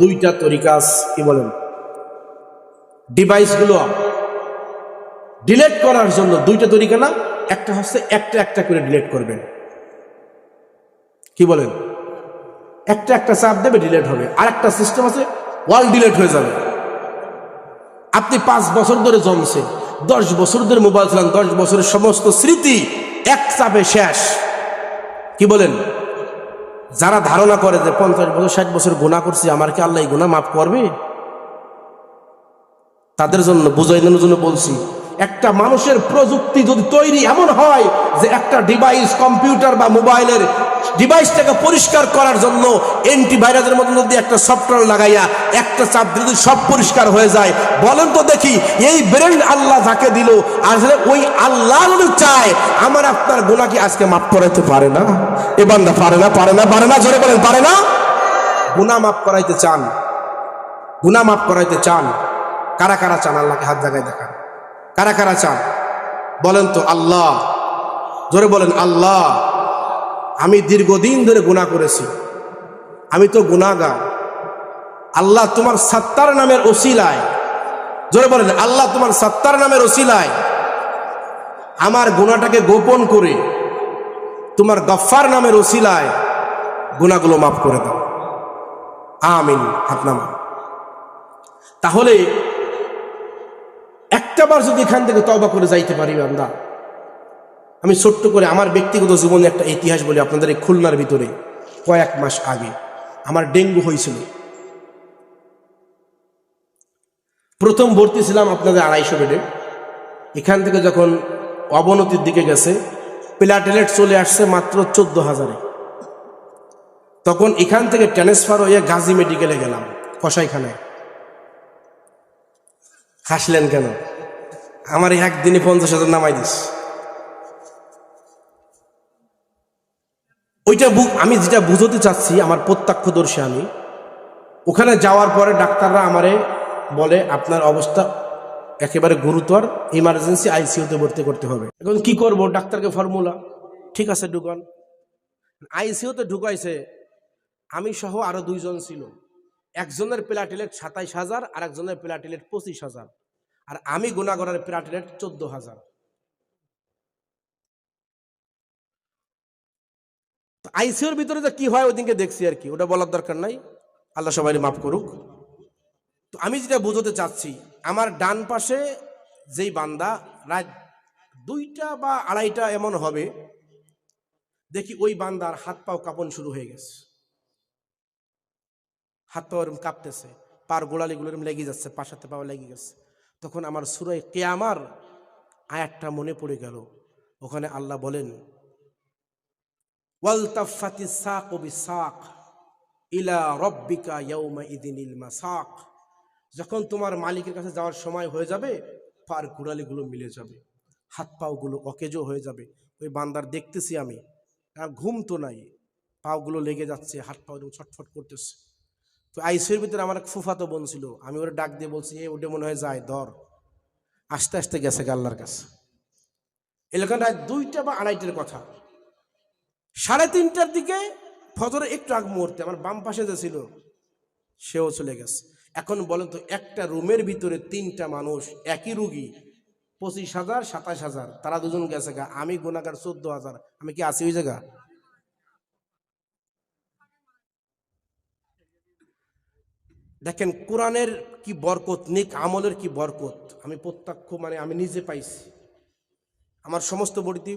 দুইটা তরিকা আছে। কি বলেন? ডিভাইসগুলো ডিলিট করার জন্য দুইটা তরিকা না? একটা হচ্ছে একটা একটা করে ডিলিট করবেন। কি বলেন? একটা একটা চাপ দেবে, ডিলিট হবে। আর একটা সিস্টেম আছে, ওয়াল ডিলিট হয়ে যাবে। আপনি 5 বছর ধরে জমছে, 10 বছর ধরে মোবাইল চালান, 10 বছরের সমস্ত স্মৃতি এক চাপে শেষ। কি বলেন? যারা ধারণা করে যে 50 বছর 60 বছর গুনাহ করছি, আমার কি আল্লাহ এই গুনাহ মাফ করবে? তাদের জন্য বুঝাইনোর জন্য বলছি, একটা মানুষের প্রযুক্তি যদি তৈরি এমন হয় যে একটা ডিভাইস, কম্পিউটার বা মোবাইলের ডিভাইসটাকে পরিষ্কার করার জন্য অ্যান্টিভাইরাসের মতো যদি একটা সফটওয়্যার লাগাইয়া একটা চাপ দিলে যদি সব পরিষ্কার হয়ে যায়, বলেন তো দেখি এই ব্রেন আল্লাহ যাকে দিল, আসলে ওই আল্লাহ যদি চায় আমার আপনার গুনাহ কি আজকে মাফ করাইতে পারে না? এ বান্দা পারে না, পারে না, পারে না, জোরে বলেন পারে না? গুনাহ মাফ করাইতে চান? গুনাহ মাফ করাইতে চান? কারা কারা চান? আল্লাহকে হাত জায়গায় দেখান। কারা কারা চান বলেন তো? আল্লাহ, জোরে বলেন আল্লাহ। আমি দীর্ঘদিন ধরে গুনাহ করেছি, আমি তো গুনাহগার। আল্লাহ তোমার সত্তার নামের ওসিলায়, জোরে বলেন আল্লাহ তোমার সত্তার নামের ওসিলায় আমার গুনাহটাকে গোপন করে তোমার গফফার নামের ওসিলায় গুনাহগুলো মাফ করে দাও। আমিন। হাত নামান। তাহলে একটাবার যদি এখান থেকে তওবা করে যাইতে পারি বান্দা, আমি ছোট্ট করে আমার ব্যক্তিগত জীবনে একটা ইতিহাস বলি আপনাদের। এই খুলনার ভিতরে কয়েক মাস আগে আমার ডেঙ্গু হয়েছিল। প্রথম ভর্তি ছিলাম আপনাদের 250 বেডে। এখান থেকে যখন অবনতির দিকে গেছে, প্লেটলেট চলে আসছে মাত্র 14,000-এ, তখন এখান থেকে ট্রান্সফার হয়ে গাজী মেডিকেলে গেলাম, কসাইখানায়। হাসলেন কেন? আমার একদিনে 50,000 নামাই দিস। ওইটা আমি যেটা বুঝতে চাচ্ছি, আমার প্রত্যক্ষদর্শী আমি, ওখানে যাওয়ার পরে ডাক্তাররা আমারে বলে আপনার অবস্থা একেবারে গুরুতর, ইমার্জেন্সি আইসিইউতে ভর্তি করতে হবে। এখন কি করব? ডাক্তারকে ফর্মুলা, ঠিক আছে ঢুকান। আইসিইউতে ঢুকাইছে, আমি সহ আরো 2 জন ছিল। একজনের প্লেটলেট 27,000 আর একজনের প্লেটলেট 25,000, আর আমি গুনাহগারের প্লেটলেট 14,000। আইসিইউর ভিতরে যে কি হয় ওইদিনকে দেখছি আর কি, ওটা বলার দরকার নাই, আল্লাহ সবাই মাফ করুক। তো আমি যেটা বুঝতে চাচ্ছি, আমার ডান পাশে যেই বান্দা, রাত 2টা বা 2:30 এমন হবে, দেখি ওই বান্দার হাত পাও কাঁপন শুরু হয়ে গেছে। হাত পা ওরম কাঁপতেছে, পার গোড়ালিগুলো এরম লেগে যাচ্ছে, পাশাতে পাওয়া লেগে গেছে। তখন আমার সূরা কিয়ামার আয়াতটা মনে পড়ে গেল। ওখানে আল্লাহ বলেন, ওয়ালতাফাতিস সাকু বিসাক ইলা রাব্বিকা ইয়াউমা ইযিনিল মাসাক। যখন তোমার মালিকের কাছে যাওয়ার সময় হয়ে যাবে, পার গোড়ালিগুলো মিলে যাবে, হাত পাওগুলো অকেজো হয়ে যাবে। ওই বান্দার দেখতেছি আমি, আর ঘুম তো নাই, পাওগুলো লেগে যাচ্ছে, হাত পাও ছটফট করতেছে। তো আইসিইউর ভিতরে আমার এক ফুফাতো বোন ছিল, আমি ওরা ডাক দিয়ে বলছি, এ ওটা মনে হয় যায় ধর। আস্তে আস্তে গেছে আল্লাহর কাছে। এলাকায় রাত 2টা বা 2:30-এর কথা। 3:30টার দিকে, ফজরের একটু আগ মুহূর্তে, আমার বাম পাশে যে ছিল সেও চলে গেছে। এখন বলেন তো, একটা রুমের ভিতরে 3টা মানুষ, একই রুগী, 25,000 27,000, তারা দুজন গেছে গা, আমি গুনাহগার 14,000, আমি কি আছি ওই জায়গা? দেখেন কোরআনের কি বরকত, নেক আমলের কি বরকত, আমি প্রত্যক্ষ আমি নিজে পাইছি। আমার সমস্ত বডিতে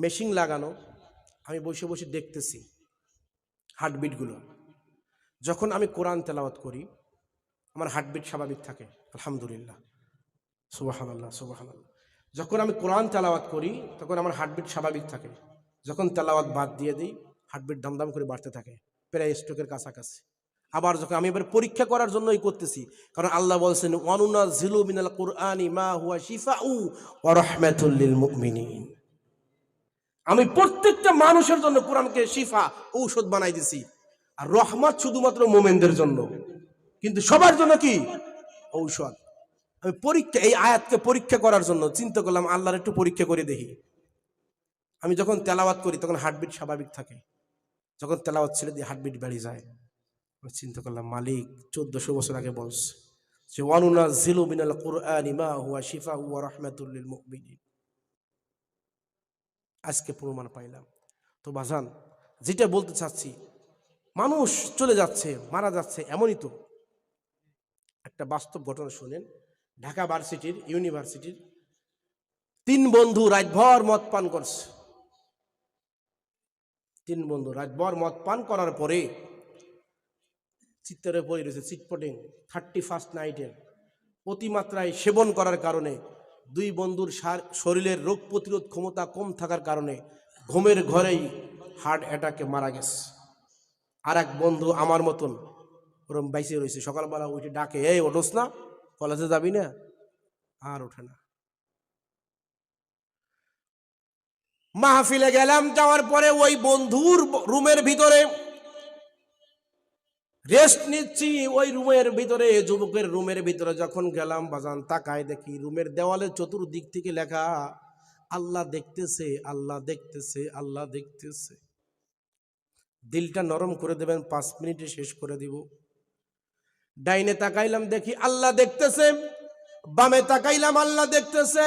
মেশিন লাগানো, আমি বসে বসে দেখতেছি হার্টবিটগুলো। যখন আমি কোরআন তেলাওয়াত করি, আমার হার্টবিট স্বাভাবিক থাকে, আলহামদুলিল্লাহ, সুবহানাল্লাহ সুবহানাল্লাহ। যখন আমি কোরআন তেলাওয়াত করি, তখন আমার হার্টবিট স্বাভাবিক থাকে। যখন তেলাওয়াত বাদ দিয়ে দিই, হার্টবিট দাম দাম করে বাড়তে থাকে, প্রায় স্ট্রোকের কাছাকাছি। আবার যখন আমি এবার পরীক্ষা করার জন্যই করতেছি, কারণ আল্লাহ বলছেন ওয়ানুনাজ্জিলু মিনাল কুরআনি মা হুয়া শিফাউ ওয়া রাহমাতুল লিল মুমিনিন। আমি প্রত্যেকটা মানুষের জন্য কোরআনকে শিফা, ঔষধ বানাই দিছি, আর রহমত শুধুমাত্র মুমিনদের জন্য, কিন্তু সবার জন্য কি ঔষধ। আমি পরীক্ষা, এই আয়াতকে পরীক্ষা করার জন্য চিন্তা করলাম আল্লাহর একটু পরীক্ষা করে দেখি। আমি যখন তেলাওয়াত করি তখন হার্টবিট স্বাভাবিক থাকে, যখন তেলাওয়াত ছেড়ে দিয়ে হার্টবিট বেড়ে যায়। আমি চিন্তা করলাম মালিক 1400 বছর আগে বলছে যে ওয়ানুনাজ্জিলু মিনাল কুরআনি মা হুয়া শিফাউ ওয়া রাহমাতুল লিল মুমিনিন। আজকে প্রমাণ পাইলাম। তো বাজান, যেটা বলতে চাচ্ছি, মানুষ চলে যাচ্ছে, মারা যাচ্ছে, এমনই তো একটা বাস্তব ঘটনা শুনেন। ঢাকা ইউনিভার্সিটির 3 বন্ধু রাতভর মদ পান করছে। 3 বন্ধু রাতভর মদ পান করার পরে চিত্তরে পড়ে রয়েছে চিটপটিং 31st নাইটের অতিমাত্রায় সেবন করার কারণে 2 বন্ধুর শরীরের রোগ প্রতিরোধ ক্ষমতা কম থাকার কারণে ঘুমের ঘরেই হার্ট অ্যাটাকে মারা গেছে। আর এক বন্ধু আমার মতন ওরম বাইসে রয়েছে, সকালবেলা উঠে ডাকে, এই ওঠোস না, কলেজে যাবি না, আর ওঠে না। মাহফিলে গেলাম, যাওয়ার পরে ওই বন্ধুর রুমের ভিতরে রেস্ট নিচ্ছি, ওই রুমের ভিতরে, যুবকের রুমের ভিতরে যখন গেলাম বাজান, তাকায় দেখি রুমের দেওয়ালে চতুর্দিক থেকে লেখা আল্লাহ দেখতেছে, আল্লাহ দেখতেছে, আল্লাহ দেখতেছে। দিলটা নরম করে দেবেন, 5 মিনিটে শেষ করে দিব। ডাইনে তাকাইলাম, দেখি আল্লাহ দেখতেছে, বামে তাকাইলাম আল্লাহ দেখতেছে,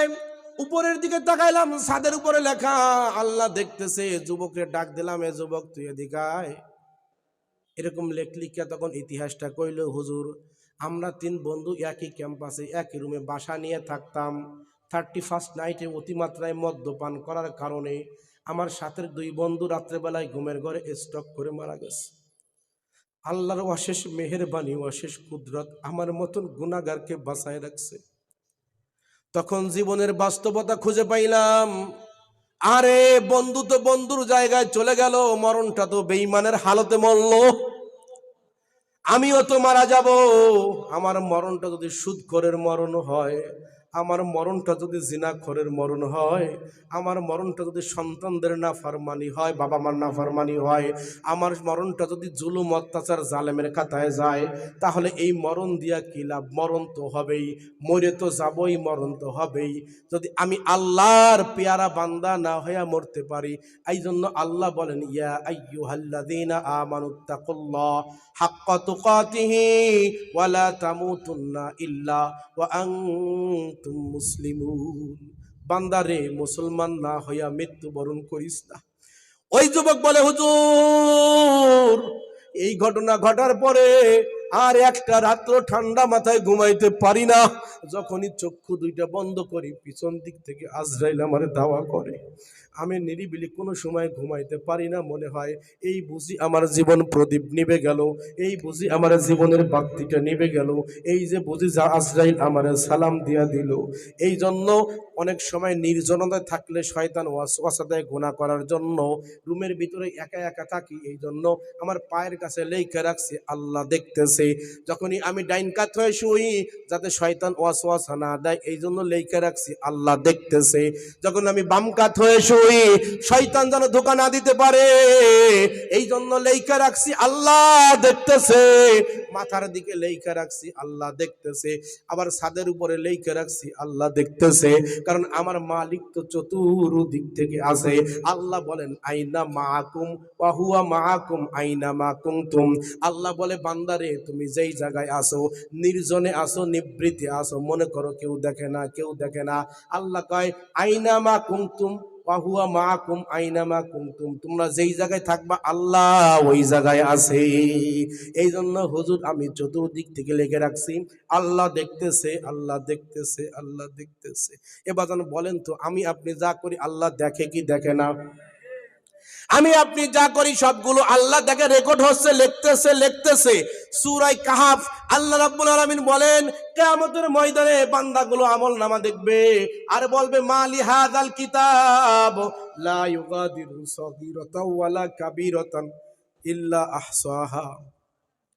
উপরের দিকে তাকাইলাম ছাদের উপরে লেখা আল্লাহ দেখতেছে। যুবককে ডাক দিলাম, এ যুবক তুই এদিকে আয়। এরকম লেখলিকা তখন ইতিহাসটা কইল, হুজুর আমরা 3 বন্ধু একই ক্যাম্পাসে একই রুমে বাসা নিয়ে থাকতাম। 31st নাইটে অতিমাত্রায় মদ্যপান করার কারণে আমার সাথের 2 বন্ধু রাত্রেবেলায় ঘুমের ঘরে স্ট্রোক করে মারা গেছে। আল্লাহর অশেষ মেহেরবানি, অশেষ কুদরত আমার মতন গুনাহগারকে বাঁচায় রাখছে। তখন জীবনের বাস্তবতা খুঁজে পাইলাম, আরে বন্ধু তো বন্ধুর জায়গায় চলে গেল, মরণটা তো বেঈমানের হালতে মরল। আমিও তো মারা যাব। আমার মরণটা যদি সুদখোরের মরণ হয়, আমার মরণটা যদি জিনাখোরের মরণ হয়, আমার মরণটা যদি সন্তানদের নাফরমানি হয়, বাবা মার নাফরমানি হয়, আমার মরণটা যদি জুলুম অত্যাচার জালেমের খাতায় যায়, তাহলে এই মরণ দিয়া কি লাভ? মরণ তো হবেই, মরে তো যাবই, মরণ তো হবেই। যদি আমি আল্লাহর পেয়ারা বান্দা না হইয়া মরতে পারি, এই জন্য আল্লাহ বলেন, ইয়া আইয়ুহাল্লাযীনা আমানুত্তাকুল্লাহ হাক্কা তুকাতিহি ওয়া লা তামুতুন্না ইল্লা ওয়া আনতুম মুসলিমুন। বান্দারে, মুসলমান না হইয়া মৃত্যুবরণ করিস না। ওই যুবক বলে, হুজুর এই ঘটনা ঘটার পরে আর একটা রাত্র ঠান্ডা মাথায় ঘুমাইতে পারি না। যখনই চক্ষু 2টা বন্ধ করি, পিছন দিক থেকে আজরাইল আমারে ধাওয়া করে। আমি নিরিবিলি কোনো সময় ঘুমাইতে পারি না। মনে হয় এই বুঝি আমার জীবন প্রদীপ নিভে গেল, এই বুঝি আমার জীবনের বাতিটা নিভে গেল, এই যে বুঝি যা আজরাইল আমারে সালাম দিয়া দিল। এই জন্য অনেক সময় নির্জনতায় থাকলে শয়তান ওয়াসওয়াসা দেয় গুনাহ করার জন্য। রুমের ভিতরে একা একা থাকি, এই জন্য আমার পায়ের কাছে লেখা রাখছি আল্লাহ দেখতেছে। যখনই আমি ডাইন কাত হয়ে শুই, যাতে শয়তান ওয়াসওয়াসা না দেয়, এই জন্য লেখা রাখছি আল্লাহ দেখতেছে। যখন আমি বাম কাত হয়ে শুই, শয়তান যেন ধোঁকা না দিতে পারে, এই জন্য লেখা রাখছি আল্লাহ দেখতেছে। মাথার দিকে লেখা রাখছি আল্লাহ দেখতেছে, আবার ছাদের উপরে লেখা রাখছি আল্লাহ দেখতেছে, কারণ আমার মালিক তো চতুর্দিক থেকে আছে। আল্লাহ বলেন, আইনা মাআকুম ওয়া হুয়া মাআকুম আইনা মা কুনতুম। আল্লাহ বলে, বান্দারে তুমি যেই জায়গায় আসো, নির্জনে আসো, নিবৃতে আসো, মনে করো কেউ দেখে না, কেউ দেখে না। আল্লাহ কয়, আইনা মা কুনতুম ওয়া হুয়া মাআকুম আইনা মা কুনতুম। তোমরা যেই জায়গায় থাকবা আল্লাহ ওই জায়গায় আছে। এই জন্য হুজুর আমি চতুর্দিক থেকে লিখে রাখছি আল্লাহ দেখতেছে, আল্লাহ দেখতেছে, আল্লাহ দেখতেছে। এবার বলেন তো, আমি আপনি যা করি আল্লাহ দেখে কি দেখে না? আমি আপনি যা করি সবগুলো আল্লাহ দেখে, রেকর্ড হচ্ছে, লিখতেছে, লিখতেছে। সূরা কাহাফ আল্লাহ রাব্বুল আলামিন বলেন, কিয়ামতের ময়দানে বান্দাগুলো আমলনামা দেখবে আর বলবে, মালি হাযাল কিতাব লা ইউগাদিরু সাগীরাতাও ওয়ালা কাবীরাতান ইল্লা আহসাহা।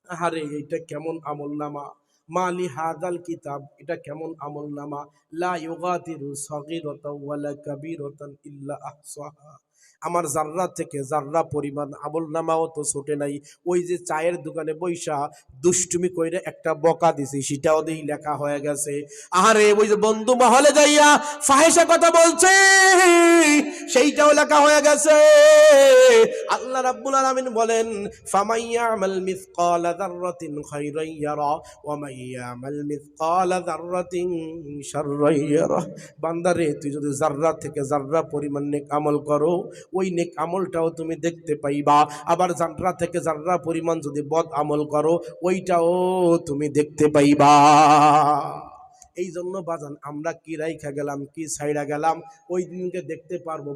আরে এটা কেমন আমল নামা, মালি হাদাল কিতাব, এটা কেমন আমল নামা, লা ইউগাদিরু সাগীরাতাও ওয়ালা কাবীরাতান ইল্লা আহসাহা। আমার জাররা থেকে জাররা পরিমাণ আমল নামাও তো ছোটে নাই। ওই যে চায়ের দোকানে বইসা দুষ্টুমি কইরে একটা বকা দিছি, সেটাও দেখি লেখা হয়ে গেছে। আরে ওই যে বন্ধু মহলে যাইয়া ফাহিশা কথা বলছে, সেইটাও লেখা হয়ে গেছে। আল্লাহ রাব্বুল আলামিন বলেন, ফামাইয়ামাল মিসকালা যাররাতিন খায়রান ইয়ারা ওয়া মাইয়ামাল মিসকালা যাররাতিন শাররান ইয়ারা। বান্দারে, তুই যদি জাররা থেকে জাররা পরিমাণ নেক আমল করো, ওই নেক আমলটাও তুমি দেখতে পাইবা। আবার জাররা থেকে জাররা পরিমাণ যদি বদ আমল করো, ওইটাও তুমি দেখতে পাইবা। এই জন্য বাজান, আমরা কি রাইখা গেলাম, কি ছাইড়া গেলাম, ওই দিনকে দেখতে পারবো।